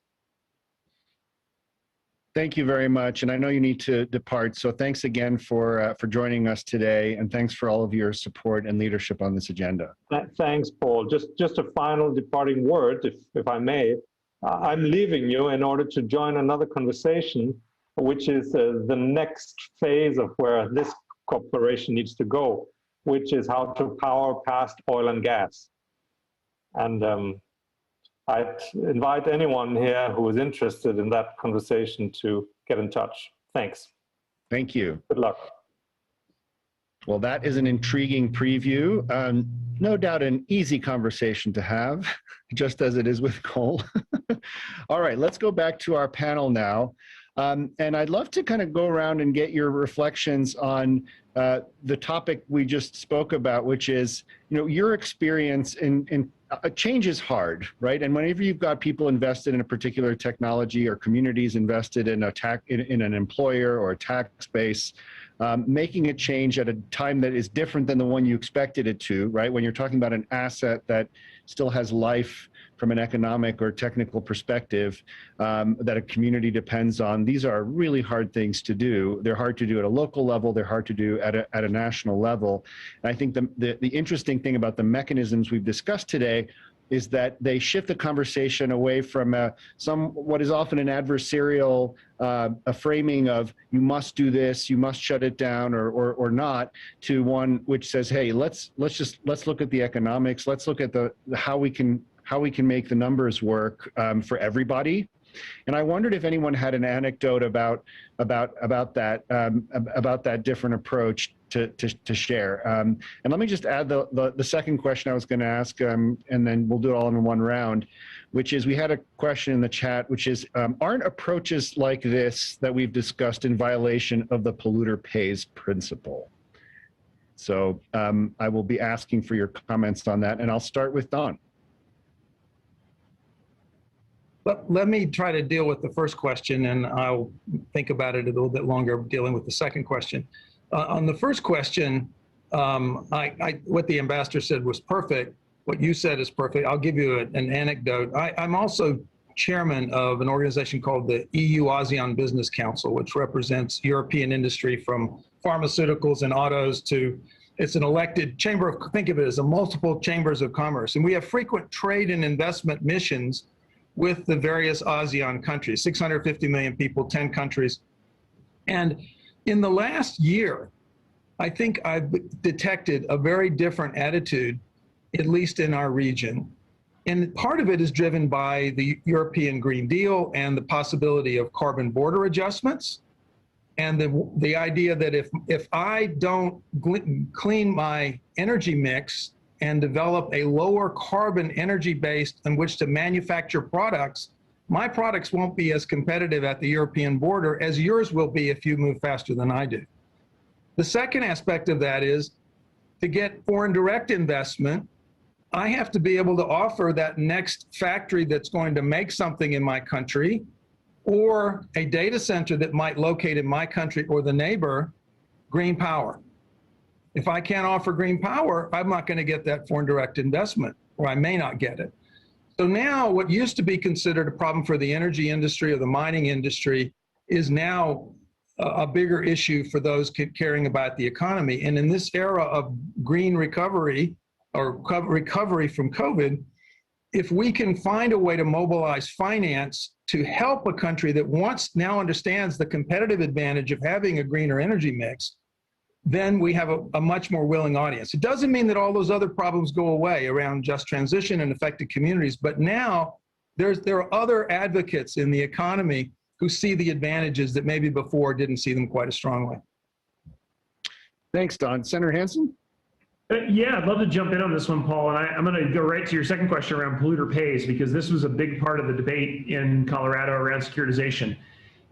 Thank you very much. And I know you need to depart, so thanks again for joining us today, and thanks for all of your support and leadership on this agenda. Thanks, Paul. Just a final departing word, if I may. I'm leaving you in order to join another conversation, which is the next phase of where this cooperation needs to go, which is how to power past oil and gas. And I'd invite anyone here who is interested in that conversation to get in touch. Thanks. Thank you. Good luck. Well, that is an intriguing preview. No doubt an easy conversation to have, just as it is with coal. All right, let's go back to our panel now. And I'd love to kind of go around and get your reflections on the topic we just spoke about, which is, your experience in change is hard, right? And whenever you've got people invested in a particular technology or communities invested in in an employer or a tax base, making a change at a time that is different than the one you expected it to, right? When you're talking about an asset that still has life from an economic or technical perspective, that a community depends on. These are really hard things to do. They're hard to do at a local level. They're hard to do at a national level. And I think the interesting thing about the mechanisms we've discussed today is that they shift the conversation away from what is often an adversarial a framing of you must do this, you must shut it down or not, to one which says, hey, let's look at the economics. Let's look at how we can make the numbers work for everybody. And I wondered if anyone had an anecdote about that different approach to share. And let me just add the second question I was going to ask, and then we'll do it all in one round, which is, we had a question in the chat, which is, aren't approaches like this that we've discussed in violation of the polluter pays principle? So I will be asking for your comments on that, and I'll start with Don. Let me try to deal with the first question, and I'll think about it a little bit longer dealing with the second question. On the first question, what the ambassador said was perfect. What you said is perfect. I'll give you an anecdote. I'm also chairman of an organization called the EU ASEAN Business Council, which represents European industry from pharmaceuticals and autos to, it's an elected chamber of, think of it as a multiple chambers of commerce. And we have frequent trade and investment missions with the various ASEAN countries, 650 million people, 10 countries. And in the last year, I think I've detected a very different attitude, at least in our region. And part of it is driven by the European Green Deal and the possibility of carbon border adjustments. And the idea that if I don't clean my energy mix and develop a lower carbon energy base in which to manufacture products, my products won't be as competitive at the European border as yours will be if you move faster than I do. The second aspect of that is, to get foreign direct investment, I have to be able to offer that next factory that's going to make something in my country, or a data center that might locate in my country or the neighbor, green power. If I can't offer green power, I'm not going to get that foreign direct investment, or I may not get it. So now what used to be considered a problem for the energy industry or the mining industry is now a bigger issue for those caring about the economy. And in this era of green recovery or recovery from COVID, if we can find a way to mobilize finance to help a country that now understands the competitive advantage of having a greener energy mix, then we have a much more willing audience. It doesn't mean that all those other problems go away around just transition and affected communities, but now there are other advocates in the economy who see the advantages that maybe before didn't see them quite as strongly. Thanks, Don. Senator Hansen? Yeah, I'd love to jump in on this one, Paul. And I'm going to go right to your second question around polluter pays, because this was a big part of the debate in Colorado around securitization.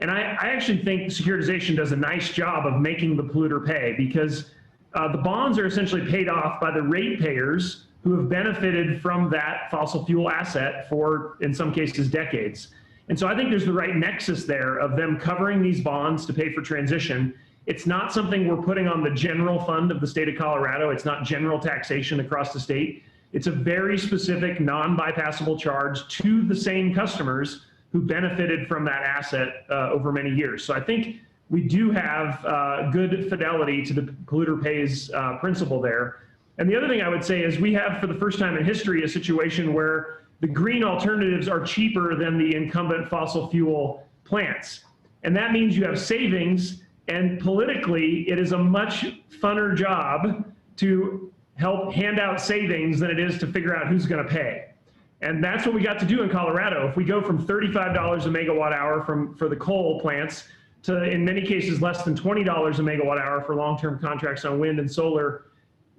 And I actually think securitization does a nice job of making the polluter pay, because the bonds are essentially paid off by the ratepayers who have benefited from that fossil fuel asset for, in some cases, decades. And so I think there's the right nexus there of them covering these bonds to pay for transition. It's not something we're putting on the general fund of the state of Colorado. It's not general taxation across the state. It's a very specific non-bypassable charge to the same customers who benefited from that asset over many years. So I think we do have good fidelity to the polluter pays principle there. And the other thing I would say is we have, for the first time in history, a situation where the green alternatives are cheaper than the incumbent fossil fuel plants. And that means you have savings, and politically, it is a much funner job to help hand out savings than it is to figure out who's going to pay. And that's what we got to do in Colorado. If we go from $35 a megawatt hour for the coal plants to, in many cases, less than $20 a megawatt hour for long-term contracts on wind and solar,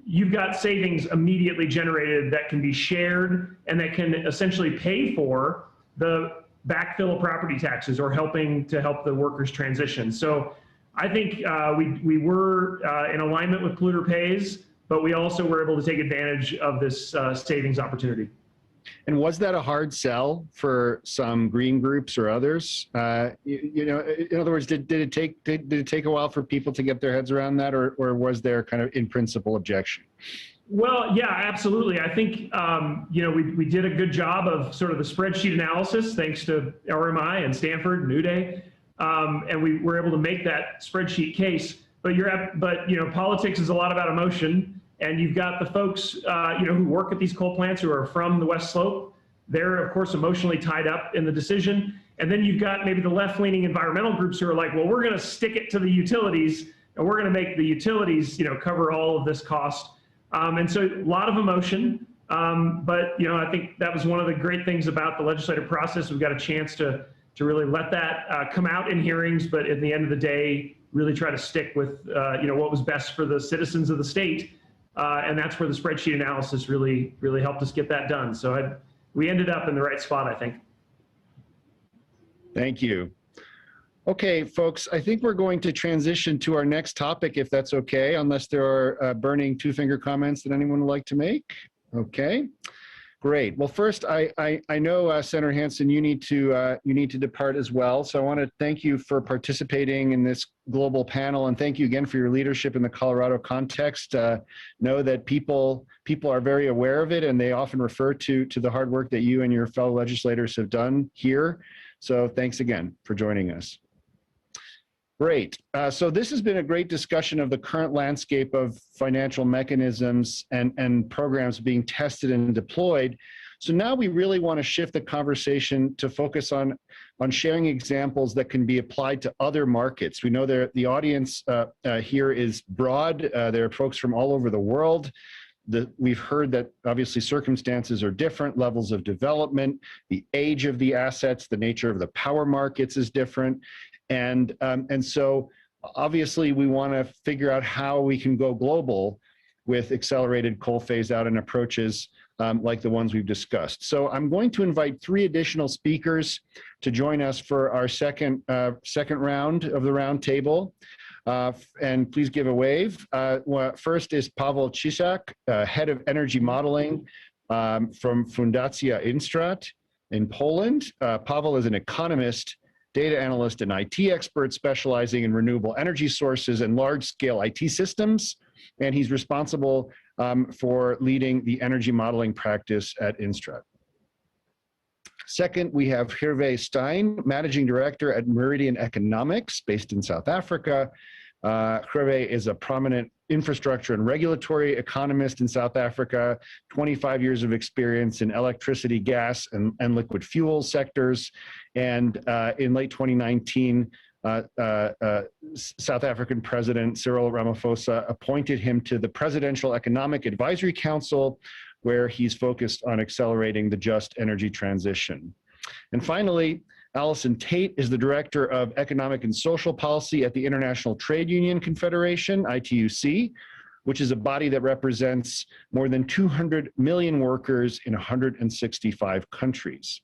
you've got savings immediately generated that can be shared and that can essentially pay for the backfill of property taxes or helping to help the workers transition. So I think we were in alignment with polluter pays, but we also were able to take advantage of this savings opportunity. And was that a hard sell for some green groups or others? You know, in other words, did it take a while for people to get their heads around that, or was there kind of in principle objection? Well, yeah, absolutely. I think, you know, we did a good job of sort of the spreadsheet analysis, thanks to RMI and Stanford and Uday, and we were able to make that spreadsheet case. But you know, politics is a lot about emotion, and you've got the folks, you know, who work at these coal plants who are from the West Slope. They're of course emotionally tied up in the decision, and then you've got maybe the left-leaning environmental groups who are like, well, we're going to stick it to the utilities, and we're going to make the utilities, you know, cover all of this cost. And so a lot of emotion, but you know, I think that was one of the great things about the legislative process. We've got a chance to really let that come out in hearings, but at the end of the day, really try to stick with you know, what was best for the citizens of the state, and that's where the spreadsheet analysis really helped us get that done. So we ended up in the right spot, I think. Thank you. Okay, folks, I think we're going to transition to our next topic, if that's okay, unless there are burning two-finger comments that anyone would like to make. Okay, great. Well, first, I know, Senator Hansen, you need to depart as well. So I want to thank you for participating in this global panel, and thank you again for your leadership in the Colorado context. Know that people are very aware of it, and they often refer to the hard work that you and your fellow legislators have done here. So thanks again for joining us. Great. So this has been a great discussion of the current landscape of financial mechanisms and programs being tested and deployed. So now we really want to shift the conversation to focus on sharing examples that can be applied to other markets. We know the audience here is broad. There are folks from all over the world. We've heard that obviously circumstances are different, levels of development, the age of the assets, the nature of the power markets is different. And so obviously we want to figure out how we can go global with accelerated coal phase out and approaches like the ones we've discussed. So I'm going to invite 3 additional speakers to join us for our second round of the round table. And please give a wave. First is Paweł Ciszak, Head of Energy Modeling from Fundacja Instrat in Poland. Paweł is an economist, data analyst, and IT expert specializing in renewable energy sources and large-scale IT systems, and he's responsible for leading the energy modeling practice at Instrat. Second, we have Hervé Stein, Managing Director at Meridian Economics, based in South Africa. Hervé is a prominent infrastructure and regulatory economist in South Africa, 25 years of experience in electricity, gas, and liquid fuel sectors. And in late 2019, South African President Cyril Ramaphosa appointed him to the Presidential Economic Advisory Council, where he's focused on accelerating the just energy transition. And finally, Allison Tate is the Director of Economic and Social Policy at the International Trade Union Confederation, ITUC, which is a body that represents more than 200 million workers in 165 countries.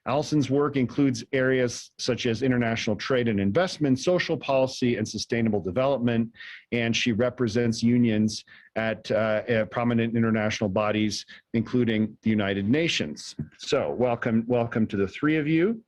Allison's work includes areas such as international trade and investment, social policy, and sustainable development, and she represents unions at prominent international bodies, including the United Nations. So welcome to the 3 of you.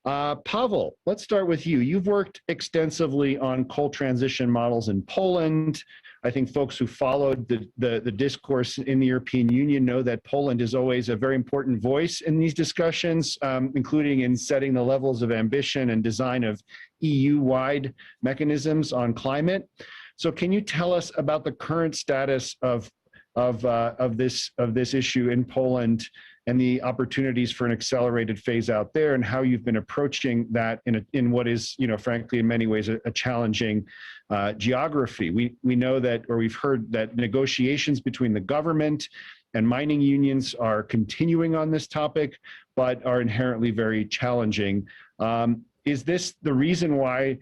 Paweł, let's start with you. You've worked extensively on coal transition models in Poland. I think folks who followed the discourse in the European Union know that Poland is always a very important voice in these discussions, including in setting the levels of ambition and design of EU-wide mechanisms on climate. So can you tell us about the current status of this issue in Poland and the opportunities for an accelerated phase out there, and how you've been approaching that in what is, frankly, in many ways a challenging geography. We know that, or we've heard that negotiations between the government and mining unions are continuing on this topic, but are inherently very challenging. Is this the reason why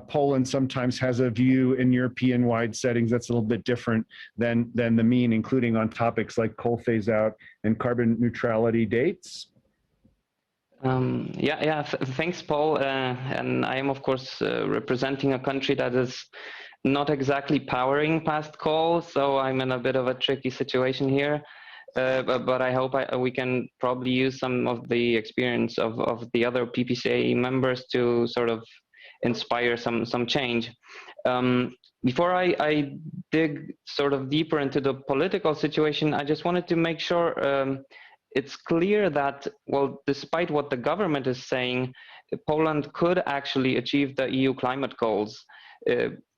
Poland sometimes has a view in European-wide settings that's a little bit different than the mean, including on topics like coal phase out and carbon neutrality dates? Thanks, Paul. And I am, of course, representing a country that is not exactly powering past coal, so I'm in a bit of a tricky situation here. But I hope we can probably use some of the experience of the other PPCA members to sort of inspire some change. Before I dig sort of deeper into the political situation, I just wanted to make sure it's clear that, well, despite what the government is saying, Poland could actually achieve the EU climate goals,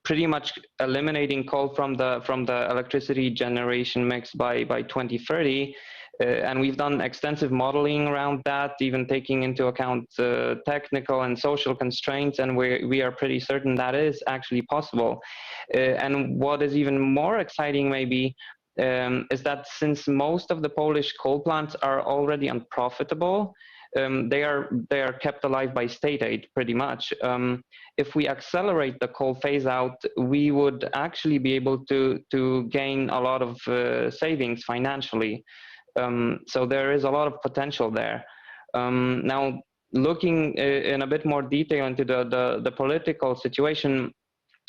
pretty much eliminating coal from the electricity generation mix by 2030. And we've done extensive modeling around that, even taking into account technical and social constraints, and we are pretty certain that is actually possible. And what is even more exciting maybe is that since most of the Polish coal plants are already unprofitable, they are kept alive by state aid pretty much. If we accelerate the coal phase out, we would actually be able to gain a lot of savings financially. So there is a lot of potential there. Now, looking in a bit more detail into the political situation,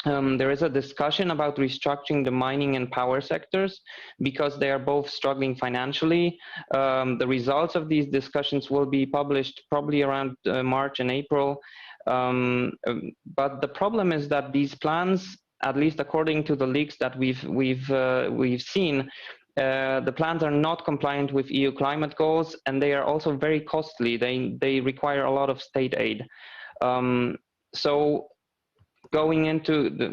there is a discussion about restructuring the mining and power sectors because they are both struggling financially. The results of these discussions will be published probably around March and April. But the problem is that these plans, at least according to the leaks that we've seen, the plans are not compliant with EU climate goals, and they are also very costly. They require a lot of state aid. So going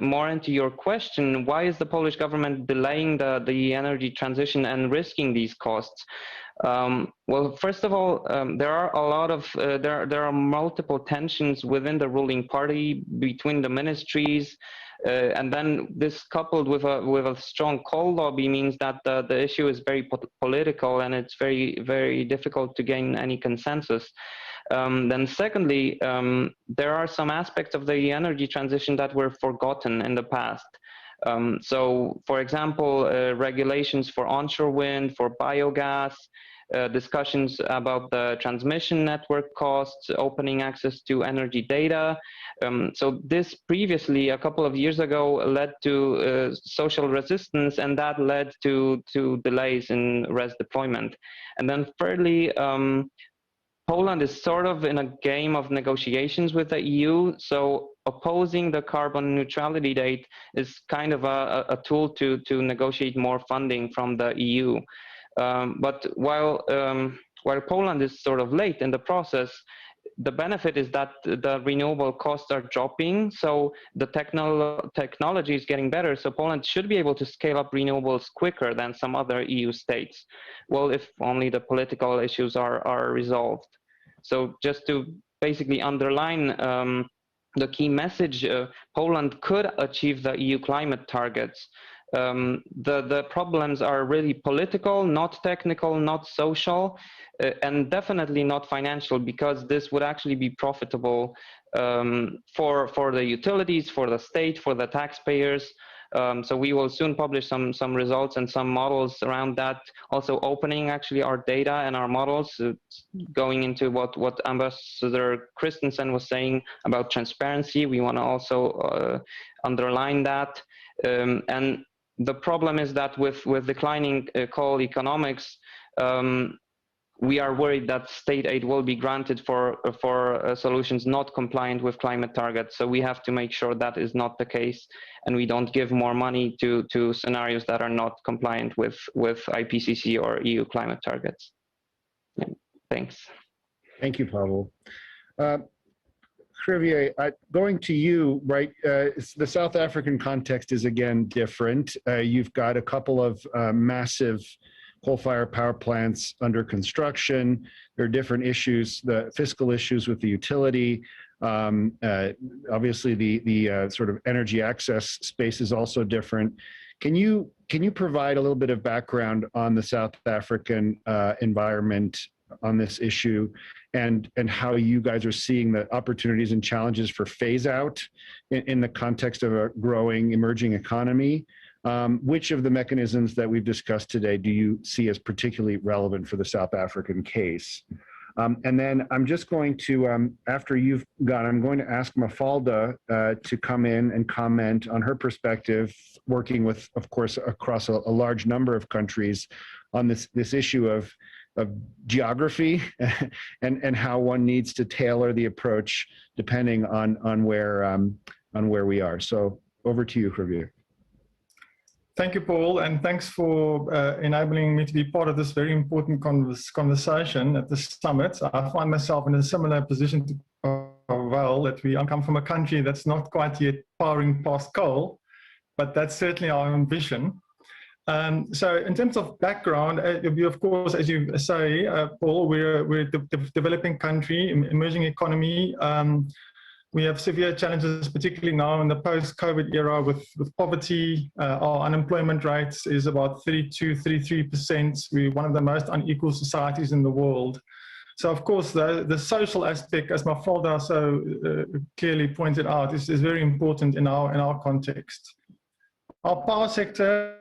more into your question, why is the Polish government delaying the energy transition and risking these costs? Well, first of all, there are a lot of there are multiple tensions within the ruling party between the ministries, and then this coupled with a strong coal lobby means that the issue is very political, and it's very difficult to gain any consensus. Then secondly, there are some aspects of the energy transition that were forgotten in the past. So, for example, regulations for onshore wind, for biogas, discussions about the transmission network costs, opening access to energy data. So this previously, a couple of years ago, led to social resistance, and that led to delays in RES deployment. And then thirdly, Poland is sort of in a game of negotiations with the EU, so opposing the carbon neutrality date is kind of a tool to negotiate more funding from the EU. But while Poland is sort of late in the process, the benefit is that the renewable costs are dropping, so the technology is getting better, so Poland should be able to scale up renewables quicker than some other EU states. Well, if only the political issues are resolved. So just to basically underline the key message, Poland could achieve the EU climate targets. The problems are really political, not technical, not social, and definitely not financial, because this would actually be profitable for the utilities, for the state, for the taxpayers. So we will soon publish some results and some models around that, also opening actually our data and our models, going into what Ambassador Christensen was saying about transparency. We want to also underline that. And the problem is that with declining coal economics, we are worried that state aid will be granted for solutions not compliant with climate targets. So we have to make sure that is not the case, and we don't give more money to scenarios that are not compliant with IPCC or EU climate targets. Yeah, thanks. Thank you, Pavel. Javier, going to you, right? The South African context is again different. You've got a couple of massive coal-fired power plants under construction. There are different issues, the fiscal issues with the utility. Obviously, the sort of energy access space is also different. Can you provide a little bit of background on the South African environment on this issue, and how you guys are seeing the opportunities and challenges for phase out in the context of a growing emerging economy? Which of the mechanisms that we've discussed today do you see as particularly relevant for the South African case? And then I'm just going to, after you've gone, I'm going to ask Mafalda to come in and comment on her perspective, working with, of course, across a large number of countries on this issue of geography and how one needs to tailor the approach depending on where we are. So over to you, Javier. Thank you, Paul, and thanks for enabling me to be part of this very important conversation at the summit. I find myself in a similar position to Val, that I come from a country that's not quite yet powering past coal, but that's certainly our ambition. So in terms of background, we, of course, as you say, Paul, we're a developing country, emerging economy. We have severe challenges, particularly now in the post-COVID era with poverty. Our unemployment rate is about 33%. We're one of the most unequal societies in the world. So, of course, the social aspect, as Mafalda so clearly pointed out, is very important in our context. Our power sector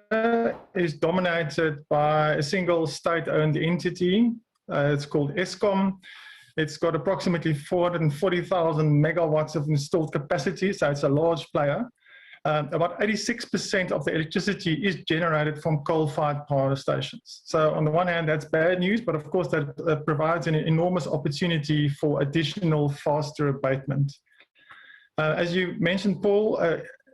is dominated by a single state-owned entity. It's called Eskom. It's got approximately 440,000 megawatts of installed capacity, so it's a large player. About 86% of the electricity is generated from coal-fired power stations. So on the one hand, that's bad news, but of course that provides an enormous opportunity for additional faster abatement. As you mentioned, Paul,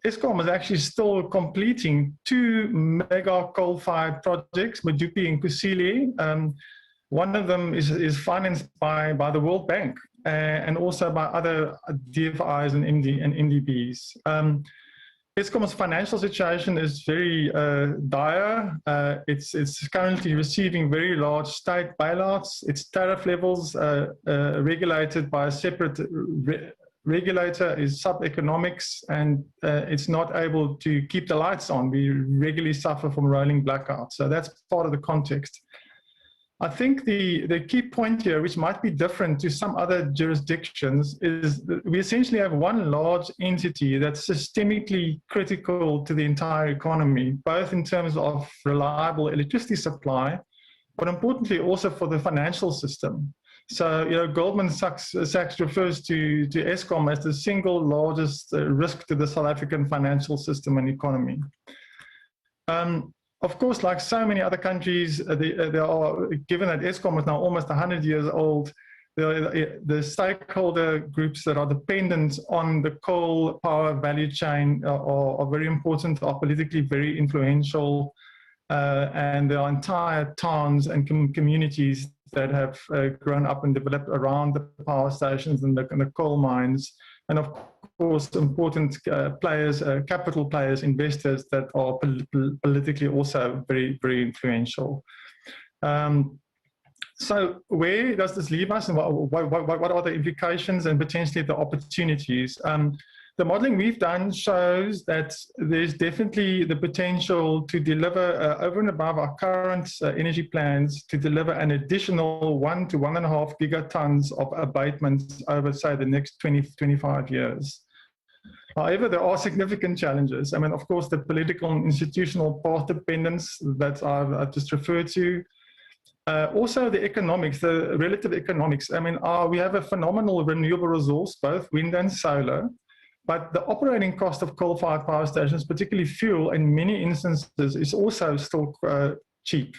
Eskom is actually still completing 2 mega coal-fired projects, Medupi and Kusile. One of them is financed by the World Bank and also by other DFIs and NDBs. Eskom's financial situation is very dire. It's currently receiving very large state bailouts. Its tariff levels are regulated by a separate regulator, is sub-economics, and it's not able to keep the lights on. We regularly suffer from rolling blackouts. So that's part of the context. I think the key point here, which might be different to some other jurisdictions, is that we essentially have one large entity that's systemically critical to the entire economy, both in terms of reliable electricity supply, but importantly also for the financial system. So, you know, Goldman Sachs refers to Eskom as the single largest risk to the South African financial system and economy. Of course, like so many other countries, there are, given that Eskom is now almost 100 years old, the stakeholder groups that are dependent on the coal power value chain are very important, are politically very influential, and there are entire towns and communities that have grown up and developed around the power stations and the coal mines. And of course, important players, capital players, investors that are politically also very, very influential. So where does this leave us, and what are the implications and potentially the opportunities? The modeling we've done shows that there's definitely the potential to deliver over and above our current energy plans, to deliver an additional 1 to 1.5 gigatons of abatement over, say, the next 20-25 years. However, there are significant challenges. I mean, of course, the political and institutional path dependence that I've just referred to. Also the economics, the relative economics. I mean, we have a phenomenal renewable resource, both wind and solar, but the operating cost of coal-fired power stations, particularly fuel, in many instances is also still cheap.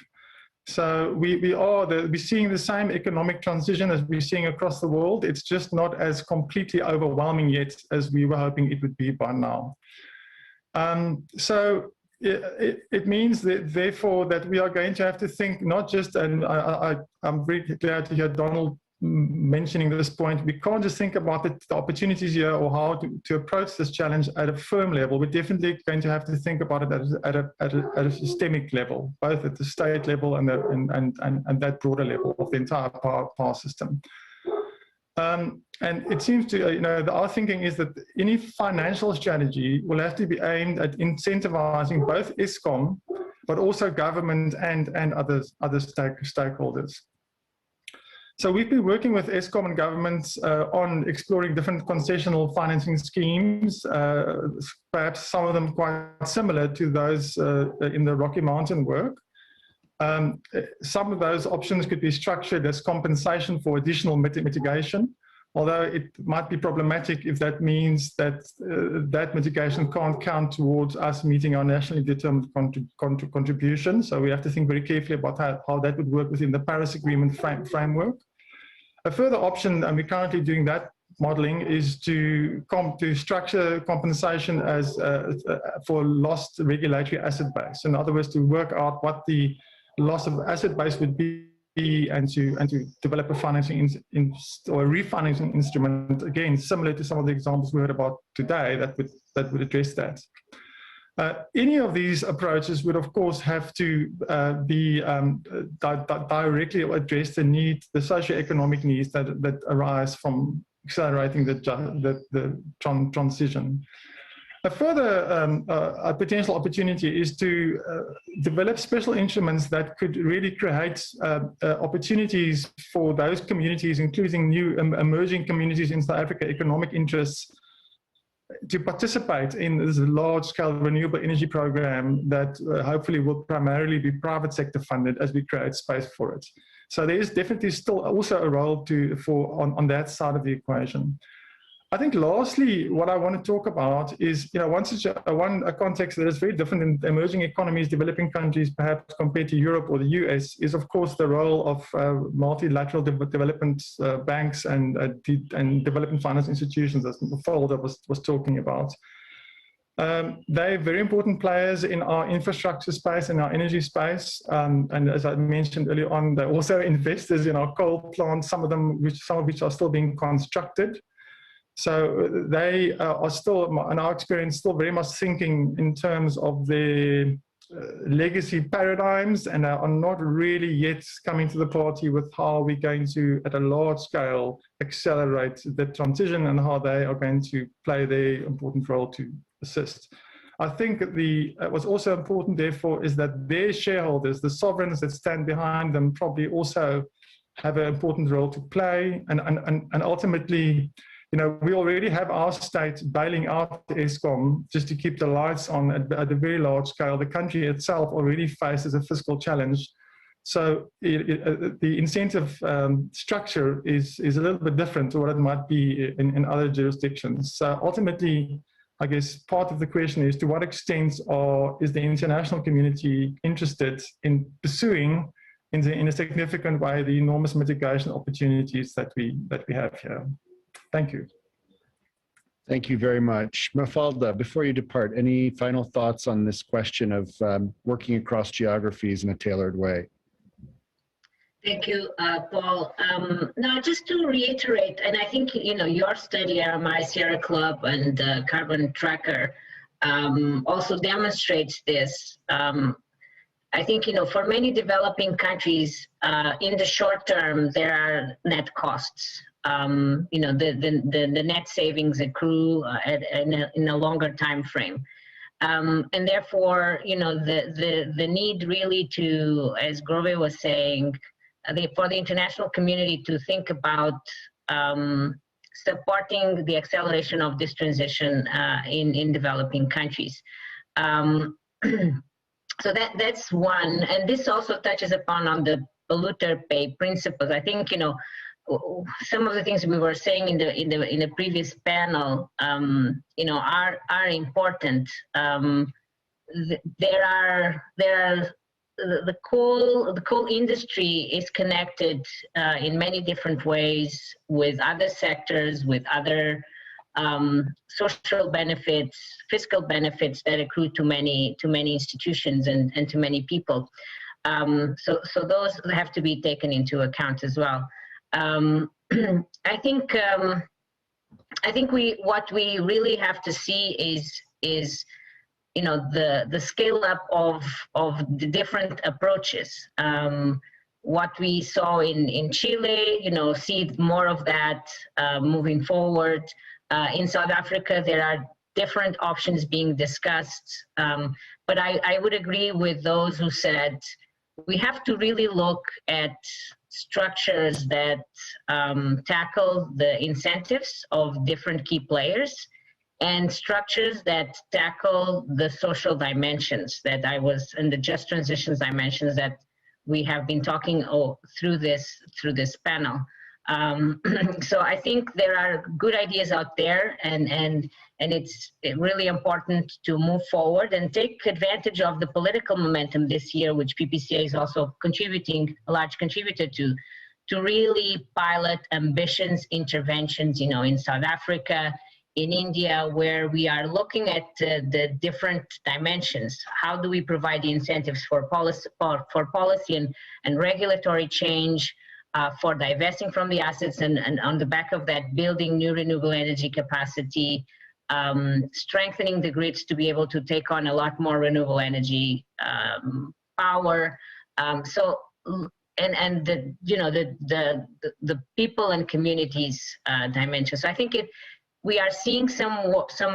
So we're seeing the same economic transition as we're seeing across the world. It's just not as completely overwhelming yet as we were hoping it would be by now. So it means that, therefore, that we are going to have to think not just, and I'm very glad to hear Donald mentioning this point, we can't just think about the opportunities here or how to approach this challenge at a firm level. We're definitely going to have to think about it at a systemic level, both at the state level and that broader level of the entire power system. And it seems to, our thinking is that any financial strategy will have to be aimed at incentivizing both Eskom, but also government and other stakeholders. So we've been working with Eskom and governments on exploring different concessional financing schemes, perhaps some of them quite similar to those in the Rocky Mountain work. Some of those options could be structured as compensation for additional mitigation, although it might be problematic if that means that that mitigation can't count towards us meeting our nationally determined contribution. So we have to think very carefully about how that would work within the Paris Agreement framework. A further option, and we're currently doing that modeling, is to structure compensation as for lost regulatory asset base. In other words, to work out what the loss of asset base would be, and to develop a financing or a refinancing instrument, again similar to some of the examples we heard about today, that would address that. Any of these approaches would, of course, have to be directly address the socioeconomic needs that arise from accelerating the transition. A further potential opportunity is to develop special instruments that could really create opportunities for those communities, including new emerging communities in South Africa, economic interests, to participate in this large-scale renewable energy program that hopefully will primarily be private sector funded as we create space for it. So there is definitely still also a role on that side of the equation. I think lastly, what I want to talk about is, a context that is very different in emerging economies, developing countries, perhaps compared to Europe or the US, is of course the role of multilateral development banks and development finance institutions, as Folder was talking about. They're very important players in our infrastructure space and our energy space. And as I mentioned earlier on, they're also investors in our coal plants, some of which are still being constructed. So they are still, in our experience, still very much thinking in terms of their legacy paradigms, and are not really yet coming to the party with how we're going to, at a large scale, accelerate the transition and how they are going to play their important role to assist. I think what's also important, therefore, is that their shareholders, the sovereigns that stand behind them, probably also have an important role to play, and ultimately, we already have our state bailing out the ESCOM just to keep the lights on at a very large scale. The country itself already faces a fiscal challenge. So the incentive structure is a little bit different to what it might be in other jurisdictions. So ultimately, I guess part of the question is, to what extent is the international community interested in pursuing in a significant way the enormous mitigation opportunities that we have here? Thank you. Thank you very much. Mafalda, before you depart, any final thoughts on this question of working across geographies in a tailored way? Thank you, Paul. Now, just to reiterate, and I think, your study, RMI, Sierra Club, and Carbon Tracker also demonstrates this. I think, for many developing countries, in the short term, there are net costs. The net savings accrue in a longer time frame. And therefore, the need really to, as Grove was saying, for the international community to think about supporting the acceleration of this transition in developing countries. So that's one. And this also touches upon on the polluter pay principles. I think, some of the things we were saying in the previous panel, are important. The coal industry is connected in many different ways with other sectors, with other social benefits, fiscal benefits that accrue to many institutions and to many people. So those have to be taken into account as well. I think what we really have to see is the scale up of the different approaches. What we saw in Chile, see more of that moving forward. In South Africa, there are different options being discussed, but I would agree with those who said we have to really look at structures that tackle the incentives of different key players, and structures that tackle the social dimensions and the just transitions dimensions that we have been talking through this panel. So I think there are good ideas out there, and it's really important to move forward and take advantage of the political momentum this year, which PPCA is also contributing, a large contributor to really pilot ambitious interventions, in South Africa, in India, where we are looking at the different dimensions. How do we provide the incentives for policy and regulatory change, for divesting from the assets, and on the back of that, building new renewable energy capacity, strengthening the grids to be able to take on a lot more renewable energy power. And the people and communities dimension. So I think we are seeing some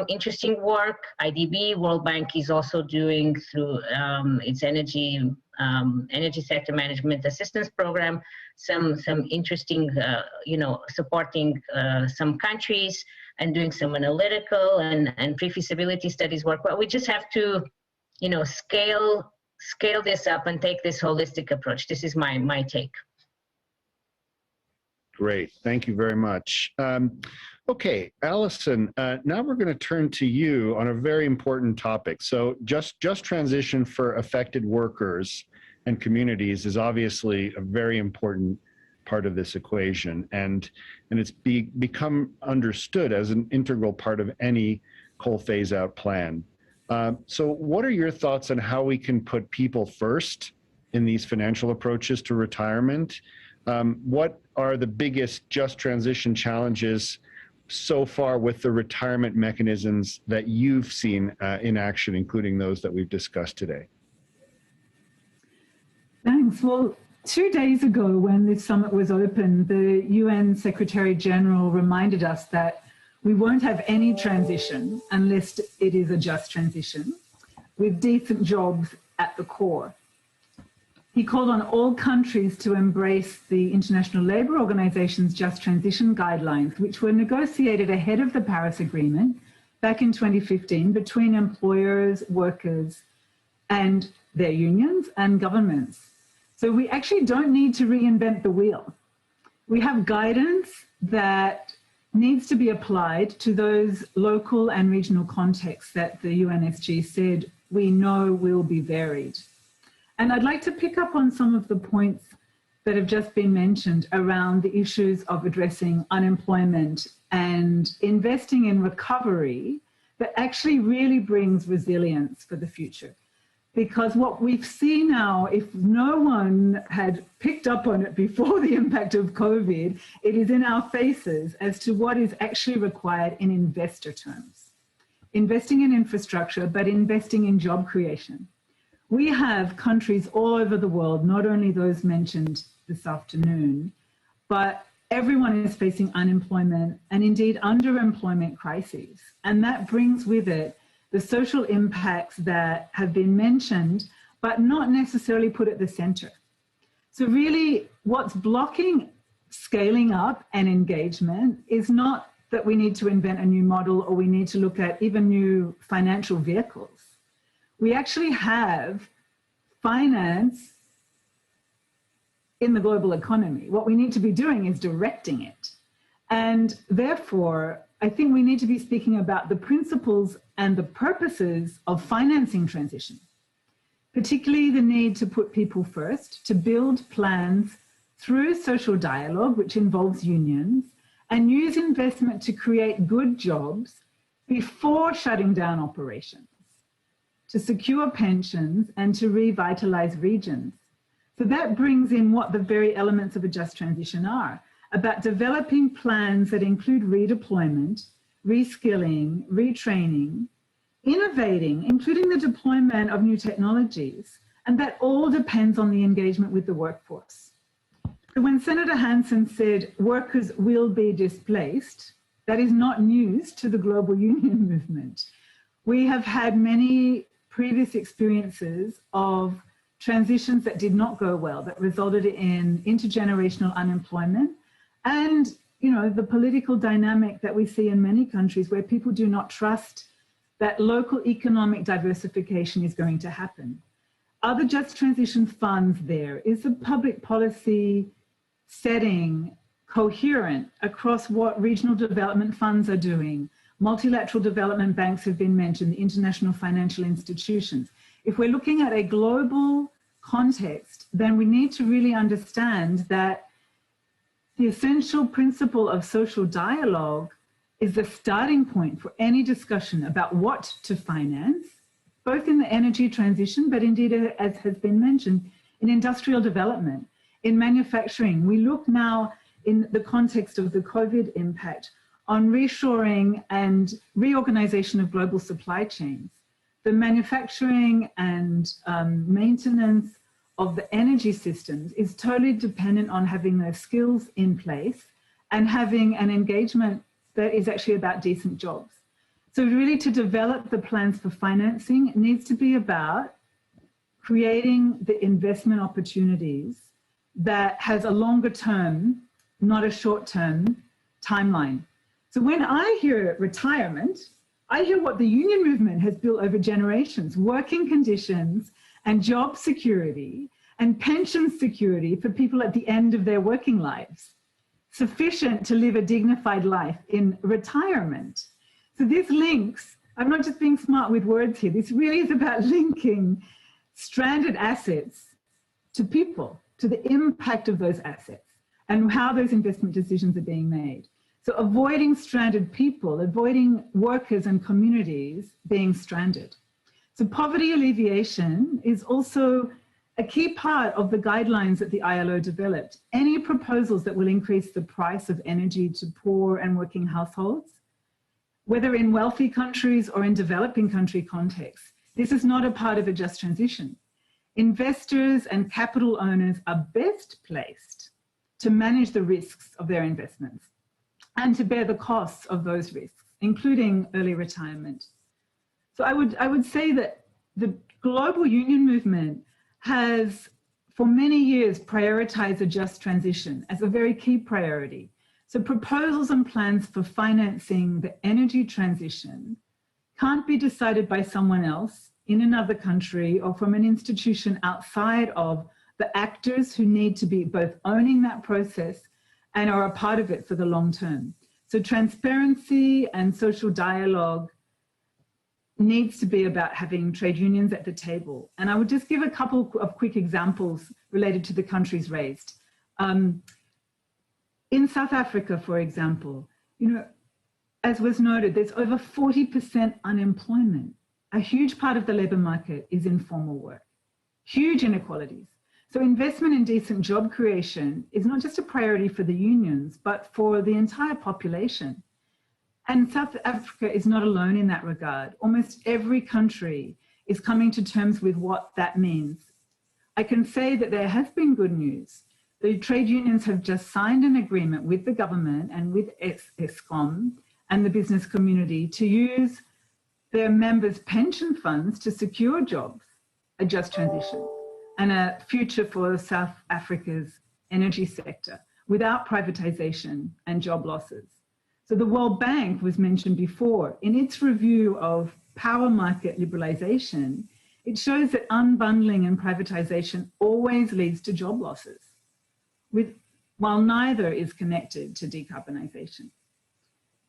interesting work. IDB, World Bank is also doing through its energy sector management assistance program, some interesting, supporting some countries and doing some analytical and pre-feasibility studies work. But we just have to, scale this up and take this holistic approach. This is my take. Great, thank you very much. Okay, Alison, now we're going to turn to you on a very important topic. So just transition for affected workers and communities is obviously a very important part of this equation, and it's become understood as an integral part of any coal phase-out plan. So what are your thoughts on how we can put people first in these financial approaches to retirement? What are the biggest just transition challenges so far with the retirement mechanisms that you've seen in action, including those that we've discussed today? Thanks. Well, 2 days ago when this summit was open, the UN Secretary General reminded us that we won't have any transition unless it is a just transition with decent jobs at the core. He called on all countries to embrace the International Labour Organization's Just Transition Guidelines, which were negotiated ahead of the Paris Agreement back in 2015 between employers, workers, and their unions and governments. So we actually don't need to reinvent the wheel. We have guidance that needs to be applied to those local and regional contexts that the UNSG said we know will be varied. And I'd like to pick up on some of the points that have just been mentioned around the issues of addressing unemployment and investing in recovery that actually really brings resilience for the future. Because what we've seen now, if no one had picked up on it before the impact of COVID, it is in our faces as to what is actually required in investor terms. Investing in infrastructure, but investing in job creation. We have countries all over the world, not only those mentioned this afternoon, but everyone is facing unemployment and indeed underemployment crises. And that brings with it the social impacts that have been mentioned, but not necessarily put at the center. So really what's blocking scaling up and engagement is not that we need to invent a new model or we need to look at even new financial vehicles. We actually have finance in the global economy. What we need to be doing is directing it. And therefore, I think we need to be speaking about the principles and the purposes of financing transition, particularly the need to put people first, to build plans through social dialogue, which involves unions, and use investment to create good jobs before shutting down operations, to secure pensions and to revitalize regions. So that brings in what the very elements of a just transition are, about developing plans that include redeployment, reskilling, retraining, innovating, including the deployment of new technologies, and that all depends on the engagement with the workforce. So when Senator Hansen said workers will be displaced, that is not news to the global union movement. We have had many previous experiences of transitions that did not go well, that resulted in intergenerational unemployment and, the political dynamic that we see in many countries where people do not trust that local economic diversification is going to happen. Are the just transition funds there? Is the public policy setting coherent across what regional development funds are doing? Multilateral development banks have been mentioned, the international financial institutions. If we're looking at a global context, then we need to really understand that the essential principle of social dialogue is the starting point for any discussion about what to finance, both in the energy transition, but indeed, as has been mentioned, in industrial development, in manufacturing. We look now in the context of the COVID impact on reshoring and reorganization of global supply chains. The manufacturing and maintenance of the energy systems is totally dependent on having those skills in place and having an engagement that is actually about decent jobs. So really, to develop the plans for financing, it needs to be about creating the investment opportunities that has a longer term, not a short term timeline. So when I hear retirement, I hear what the union movement has built over generations: working conditions and job security and pension security for people at the end of their working lives, sufficient to live a dignified life in retirement. So this links, I'm not just being smart with words here, this really is about linking stranded assets to people, to the impact of those assets and how those investment decisions are being made. So avoiding stranded people, avoiding workers and communities being stranded. So poverty alleviation is also a key part of the guidelines that the ILO developed. Any proposals that will increase the price of energy to poor and working households, whether in wealthy countries or in developing country contexts, this is not a part of a just transition. Investors and capital owners are best placed to manage the risks of their investments and to bear the costs of those risks, including early retirement. So I would say that the global union movement has, for many years, prioritized a just transition as a very key priority. So proposals and plans for financing the energy transition can't be decided by someone else in another country or from an institution outside of the actors who need to be both owning that process and are a part of it for the long term. So transparency and social dialogue needs to be about having trade unions at the table. And I would just give a couple of quick examples related to the countries raised. In South Africa, for example, as was noted, there's over 40% unemployment. A huge part of the labor market is informal work, huge inequalities. So investment in decent job creation is not just a priority for the unions, but for the entire population. And South Africa is not alone in that regard. Almost every country is coming to terms with what that means. I can say that there has been good news. The trade unions have just signed an agreement with the government and with Eskom and the business community to use their members' pension funds to secure jobs, a just transition, and a future for South Africa's energy sector without privatization and job losses. So the World Bank was mentioned before. In its review of power market liberalization, it shows that unbundling and privatization always leads to job losses, while neither is connected to decarbonization.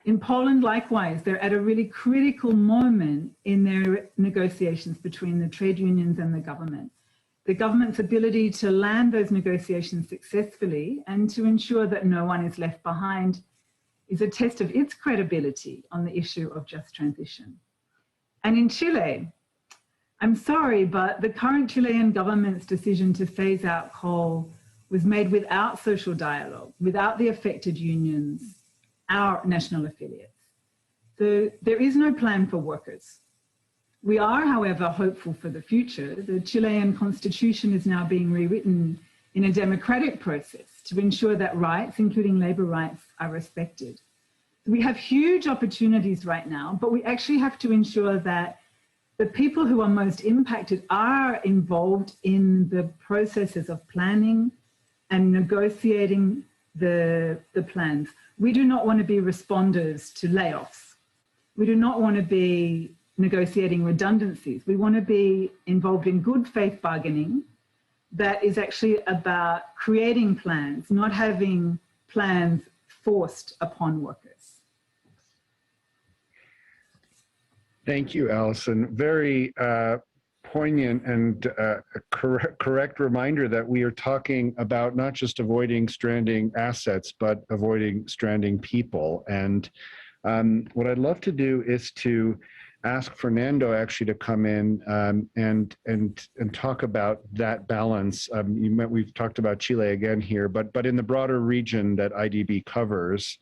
In Poland, likewise, they're at a really critical moment in their negotiations between the trade unions and the government. The government's ability to land those negotiations successfully and to ensure that no one is left behind is a test of its credibility on the issue of just transition. And in Chile, I'm sorry, but the current Chilean government's decision to phase out coal was made without social dialogue, without the affected unions, our national affiliates. So there is no plan for workers. We are, however, hopeful for the future. The Chilean constitution is now being rewritten in a democratic process to ensure that rights, including labor rights, are respected. We have huge opportunities right now, but we actually have to ensure that the people who are most impacted are involved in the processes of planning and negotiating the plans. We do not want to be responders to layoffs. We do not want to be negotiating redundancies. We want to be involved in good faith bargaining that is actually about creating plans, not having plans forced upon workers. Thank you, Alison. Very poignant and correct reminder that we are talking about not just avoiding stranding assets, but avoiding stranding people. And what I'd love to do is to ask Fernando actually to come in and talk about that balance. We've talked about Chile again here, but in the broader region that IDB covers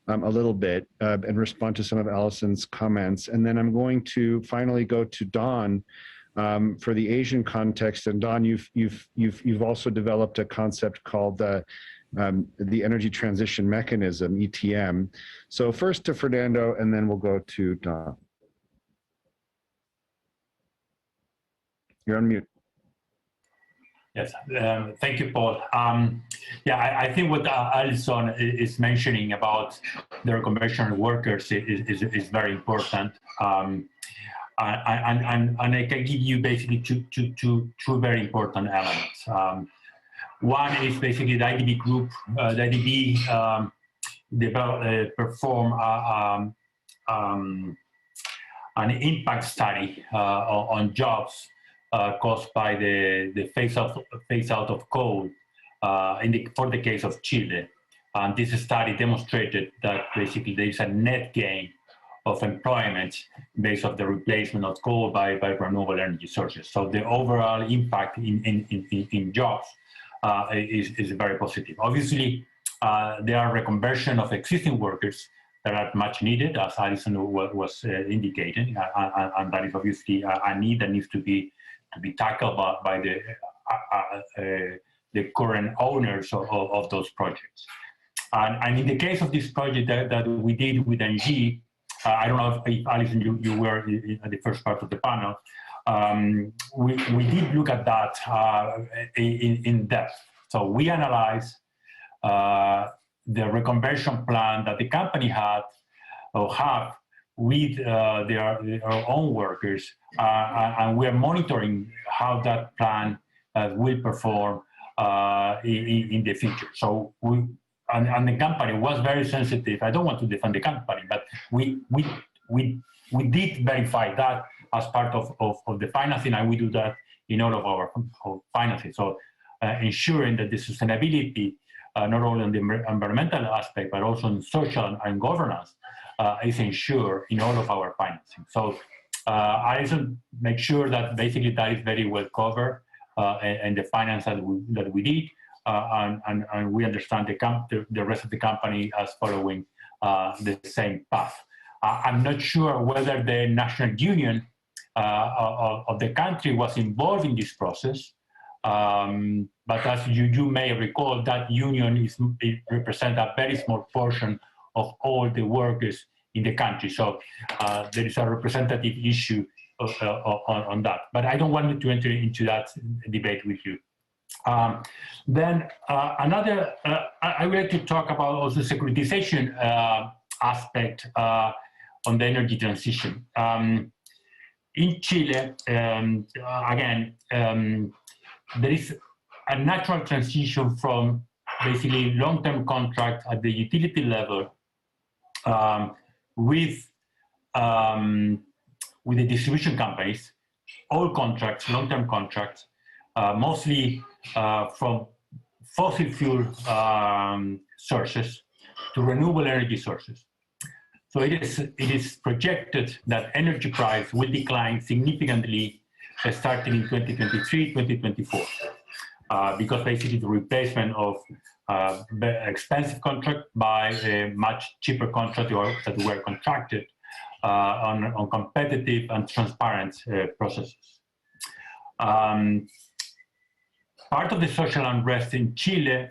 a little bit and respond to some of Alison's comments. And then I'm going to finally go to Dawn for the Asian context. And Dawn, you've also developed a concept called the Energy Transition Mechanism, ETM. So first to Fernando, and then we'll go to Dawn. You're on mute. Yes, thank you, Paul. Yeah, I think what Alison is mentioning about the reconversion workers is very important. And I can give you basically two very important elements. One is basically the IDB group. The IDB perform an impact study on jobs caused by the phase out of coal for the case of Chile. And this study demonstrated that basically there is a net gain of employment based on the replacement of coal by renewable energy sources. So the overall impact in jobs is very positive. Obviously, there are reconversion of existing workers that are much needed, as Alison was indicating, and that is obviously a need that needs to be tackled by the current owners of those projects. And in the case of this project that we did with NG, I don't know if Alison, you were at the first part of the panel, we did look at that in depth. So we analyzed the reconversion plan that the company had or have with their own workers, and we're monitoring how that plan will perform in the future. So and the company was very sensitive. I don't want to defend the company, but we did verify that as part of the financing, and we do that in all of our financing. So ensuring that the sustainability, not only on the environmental aspect, but also on social and governance, is ensured in all of our financing. So I also make sure that basically that is very well covered and the finance that we did, and we understand the rest of the company as following the same path. I'm not sure whether the national union of the country was involved in this process, but as you may recall, that union represents a very small portion of all the workers in the country. So there is a representative issue on that. But I don't want to enter into that debate with you. Then another, I would like to talk about also securitization aspect on the energy transition. In Chile, again, there is a natural transition from basically long-term contract at the utility level with the distribution companies, all contracts, long-term contracts, mostly from fossil fuel sources to renewable energy sources. So it is projected that energy price will decline significantly starting in 2023, 2024, because basically the replacement of expensive contract by a much cheaper contract that were contracted on competitive and transparent processes. Part of the social unrest in Chile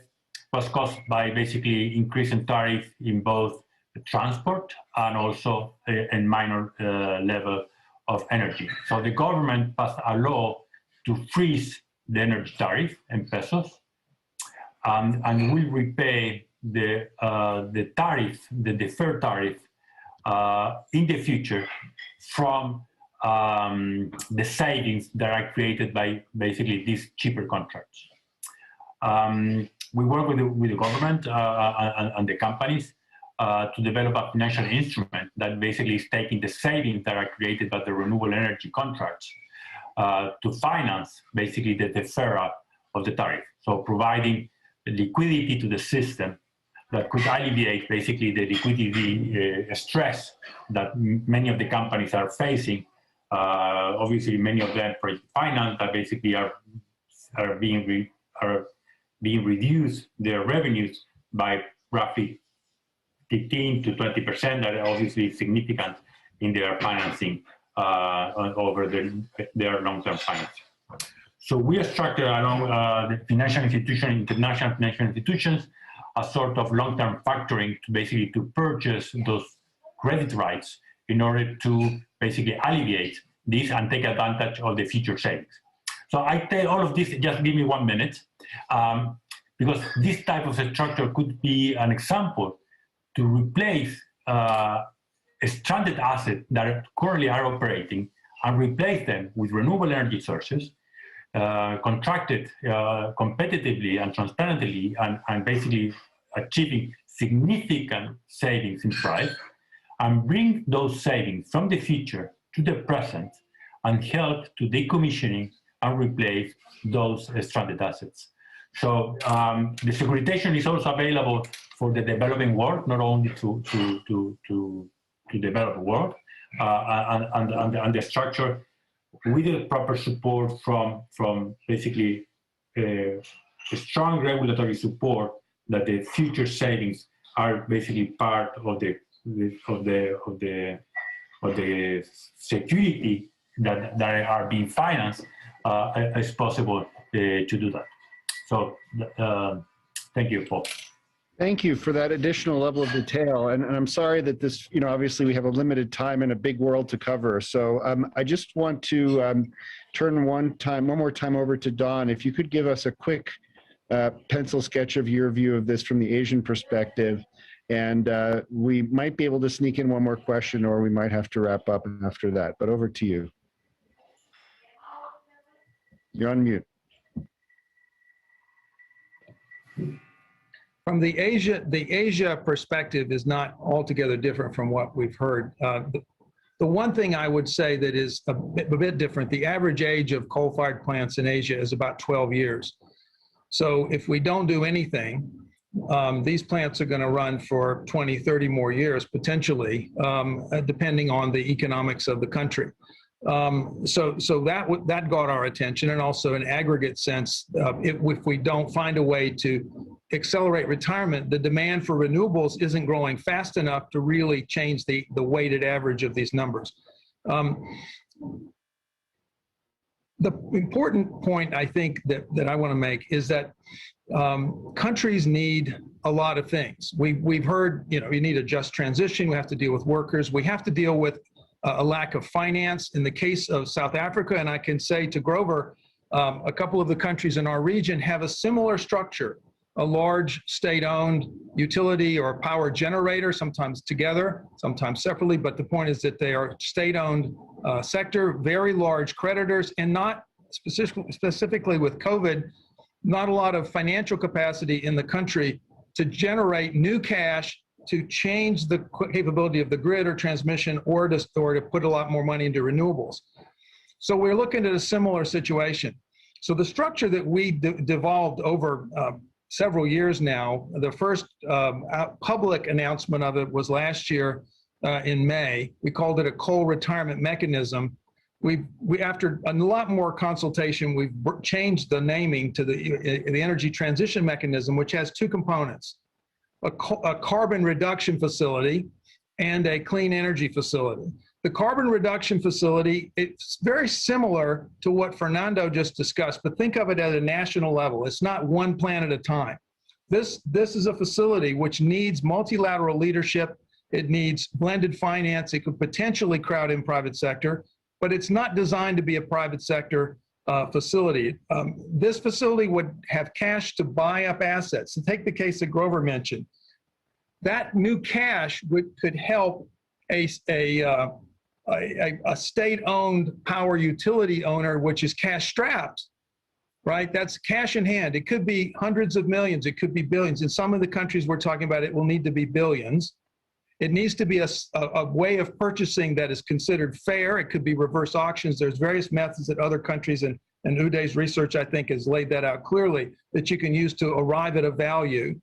was caused by basically increasing tariff in both transport and also a minor level of energy. So the government passed a law to freeze the energy tariff in pesos and will repay the tariff, the deferred tariff in the future from the savings that are created by basically these cheaper contracts. We work with the government and the companies to develop a financial instrument that basically is taking the savings that are created by the renewable energy contracts to finance basically the deferral of the tariff. So providing liquidity to the system that could alleviate basically the liquidity stress that many of the companies are facing. Obviously, many of them project finance that basically are being reduced their revenues by roughly 15 to 20%. That are obviously significant in their financing over their long-term financing. So we are structured along the financial institution, international financial institutions, a sort of long-term factoring to basically to purchase those credit rights in order to basically alleviate this and take advantage of the future savings. So I tell all of this, just give me 1 minute, because this type of structure could be an example to replace stranded assets that currently are operating and replace them with renewable energy sources, contracted competitively and transparently, and basically achieving significant savings in price, and bring those savings from the future to the present and help to decommissioning and replace those stranded assets. So the securitization is also available for the developing world, not only to develop world, and the structure with the proper support from basically strong regulatory support that the future savings are basically part of the security that are being financed as possible to do that. So thank you, Paul. Thank you for that additional level of detail. And I'm sorry that this, obviously we have a limited time and a big world to cover. So I just want to turn one more time over to Don. If you could give us a quick pencil sketch of your view of this from the Asian perspective. And we might be able to sneak in one more question, or we might have to wrap up after that. But over to you. You're on mute. From the Asia perspective is not altogether different from what we've heard. The one thing I would say that is a bit different, the average age of coal-fired plants in Asia is about 12 years. So if we don't do anything, these plants are going to run for 20, 30 more years, potentially, depending on the economics of the country. So that got our attention, and also in aggregate sense, if we don't find a way to accelerate retirement, the demand for renewables isn't growing fast enough to really change the weighted average of these numbers. The important point I think that I want to make is that countries need a lot of things. We've heard, you need a just transition. We have to deal with workers. We have to deal with a lack of finance. In the case of South Africa, and I can say to Grover, a couple of the countries in our region have a similar structure, a large state-owned utility or power generator, sometimes together, sometimes separately, but the point is that they are state-owned sector, very large creditors, and not specifically with COVID, not a lot of financial capacity in the country to generate new cash to change the capability of the grid or transmission, or to put a lot more money into renewables. So we're looking at a similar situation. So the structure that we devolved over several years now, the first public announcement of it was last year in May. We called it a coal retirement mechanism. We after a lot more consultation, we've changed the naming to the energy transition mechanism, which has two components: a carbon reduction facility and a clean energy facility. The carbon reduction facility, it's very similar to what Fernando just discussed, but think of it at a national level. It's not one plant at a time. This is a facility which needs multilateral leadership. It needs blended finance. It could potentially crowd in private sector, but it's not designed to be a private sector facility. This facility would have cash to buy up assets. So take the case that Grover mentioned. That new cash could help a a state-owned power utility owner, which is cash-strapped, right? That's cash in hand. It could be hundreds of millions. It could be billions. In some of the countries we're talking about, it will need to be billions. It needs to be a way of purchasing that is considered fair. It could be reverse auctions. There's various methods that other countries, and Uday's research, I think, has laid that out clearly, that you can use to arrive at a value.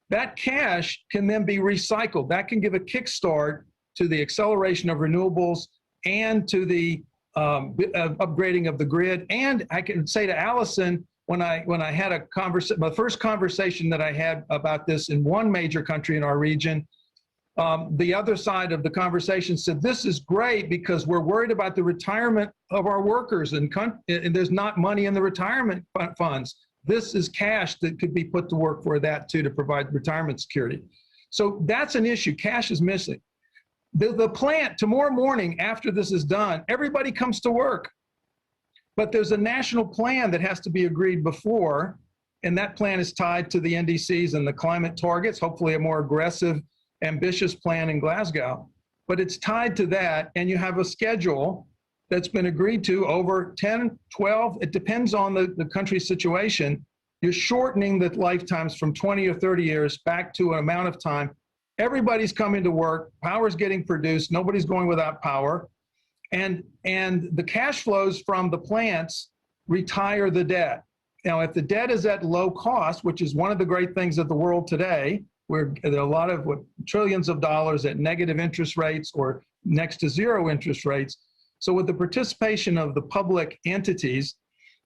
That cash can then be recycled. That can give a kickstart to the acceleration of renewables and to the upgrading of the grid. And I can say to Allison, when I had a conversation, my first conversation that I had about this in one major country in our region, the other side of the conversation said, this is great because we're worried about the retirement of our workers, and there's not money in the retirement funds. This is cash that could be put to work for that too, to provide retirement security. So that's an issue. Cash is missing. The plant, tomorrow morning after this is done, everybody comes to work. But there's a national plan that has to be agreed before, and that plan is tied to the NDCs and the climate targets, hopefully a more aggressive, ambitious plan in Glasgow. But it's tied to that, and you have a schedule that's been agreed to over 10, 12, it depends on the country's situation. You're shortening the lifetimes from 20 or 30 years back to an amount of time. Everybody's coming to work, power's getting produced, nobody's going without power. And the cash flows from the plants retire the debt. Now, if the debt is at low cost, which is one of the great things of the world today, where there are a lot of trillions of dollars at negative interest rates or next to zero interest rates. So with the participation of the public entities,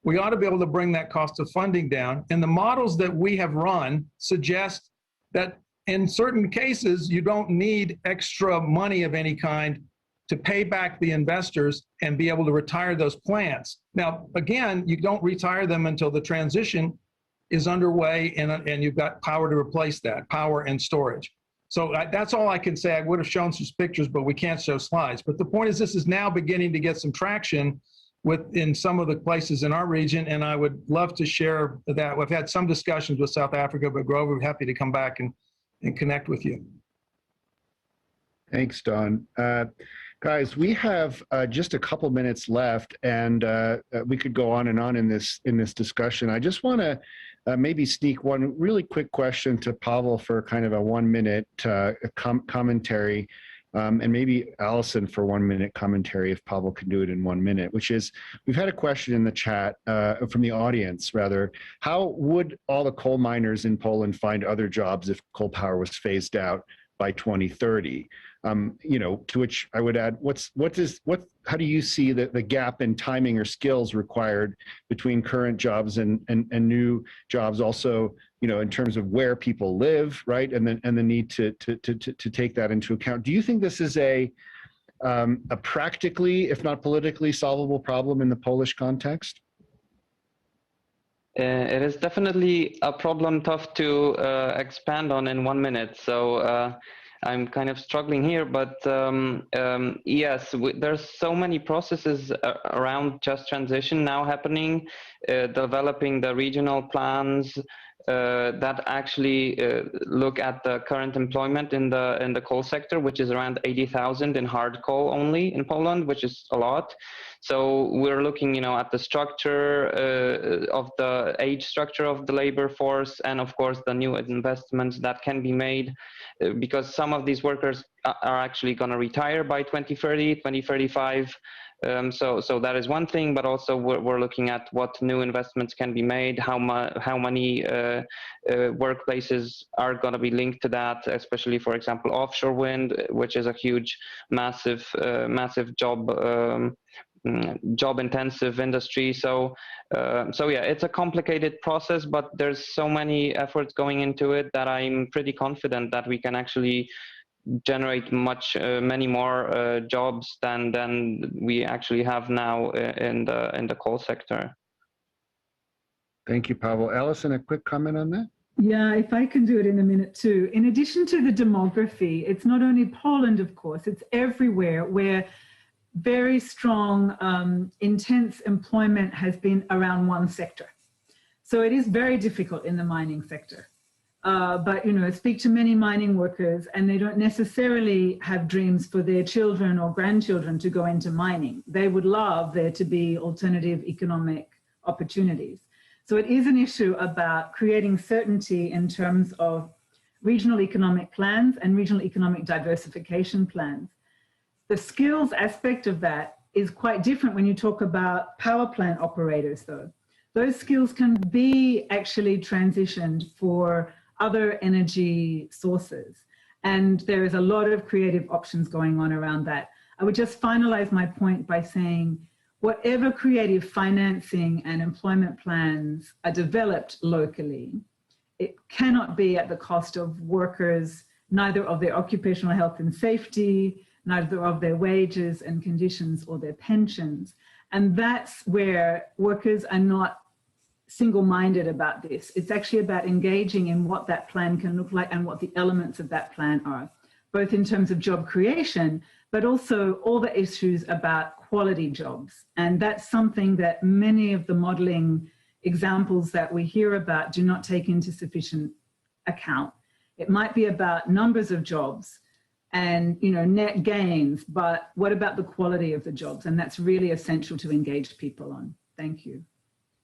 we ought to be able to bring that cost of funding down. And the models that we have run suggest that in certain cases, you don't need extra money of any kind to pay back the investors and be able to retire those plants. Now, again, you don't retire them until the transition is underway and you've got power to replace that, power and storage. So that's all I can say. I would have shown some pictures, but we can't show slides. But the point is, this is now beginning to get some traction in some of the places in our region, and I would love to share that. We've had some discussions with South Africa, but Grover, we're happy to come back and connect with you. Thanks, Don. Guys, we have just a couple minutes left, and we could go on and on in this discussion. I just want to maybe sneak one really quick question to Pavel for kind of a 1 minute commentary, and maybe Allison for 1 minute commentary if Pavel can do it in 1 minute, which is, we've had a question in the chat from the audience, rather. How would all the coal miners in Poland find other jobs if coal power was phased out by 2030? You know, to which I would add, how do you see the gap in timing or skills required between current jobs and new jobs? Also, you know, in terms of where people live, right, and the need to take that into account. Do you think this is a practically, if not politically, solvable problem in the Polish context? It is definitely a problem tough to expand on in 1 minute. So. I'm kind of struggling here, but yes, there's so many processes around just transition now happening, developing the regional plans that actually look at the current employment in the coal sector, which is around 80,000 in hard coal only in Poland, which is a lot. So we're looking, you know, at the structure of the age structure of the labor force, and of course the new investments that can be made, because some of these workers are actually going to retire by 2030, 2035. So that is one thing, but also we're looking at what new investments can be made, how many workplaces are going to be linked to that, especially, for example, offshore wind, which is a huge, massive job intensive industry. So yeah, it's a complicated process, but there's so many efforts going into it that I'm pretty confident that we can actually generate many more jobs than we actually have now in the coal sector. Thank you, Pavel. Allison, a quick comment on that? Yeah, if I can do it in a minute too. In addition to the demography, it's not only Poland, of course, it's everywhere where very strong, intense employment has been around one sector. So it is very difficult in the mining sector. but speak to many mining workers, and they don't necessarily have dreams for their children or grandchildren to go into mining. They would love there to be alternative economic opportunities. So it is an issue about creating certainty in terms of regional economic plans and regional economic diversification plans. The skills aspect of that is quite different when you talk about power plant operators, though. Those skills can be actually transitioned for other energy sources. And there is a lot of creative options going on around that. I would just finalize my point by saying, whatever creative financing and employment plans are developed locally, it cannot be at the cost of workers, neither of their occupational health and safety, neither of their wages and conditions or their pensions. And that's where workers are not single-minded about this. It's actually about engaging in what that plan can look like and what the elements of that plan are, both in terms of job creation, but also all the issues about quality jobs. And that's something that many of the modeling examples that we hear about do not take into sufficient account. It might be about numbers of jobs and net gains, but what about the quality of the jobs? And that's really essential to engage people on. Thank you.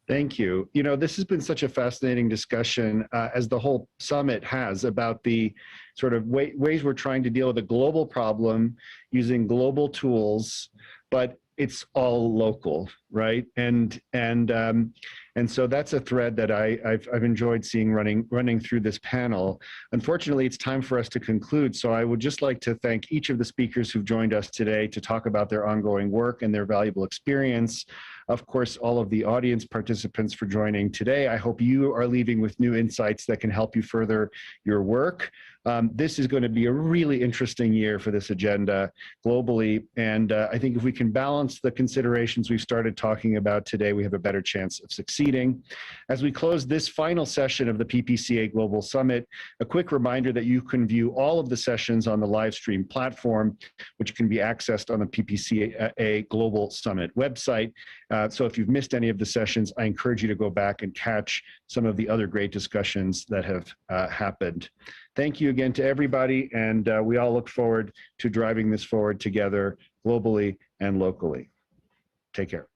Thank you. This has been such a fascinating discussion, as the whole summit has, about the sort of ways we're trying to deal with a global problem using global tools, but it's all local, right? And so that's a thread that I've enjoyed seeing running through this panel. Unfortunately, it's time for us to conclude. So I would just like to thank each of the speakers who've joined us today to talk about their ongoing work and their valuable experience. Of course, all of the audience participants for joining today. I hope you are leaving with new insights that can help you further your work. This is going to be a really interesting year for this agenda globally. And I think if we can balance the considerations we've started talking about today, we have a better chance of succeeding. As we close this final session of the PPCA Global Summit, a quick reminder that you can view all of the sessions on the live stream platform, which can be accessed on the PPCA Global Summit website. So if you've missed any of the sessions, I encourage you to go back and catch some of the other great discussions that have happened. Thank you again to everybody, and we all look forward to driving this forward together globally and locally. Take care.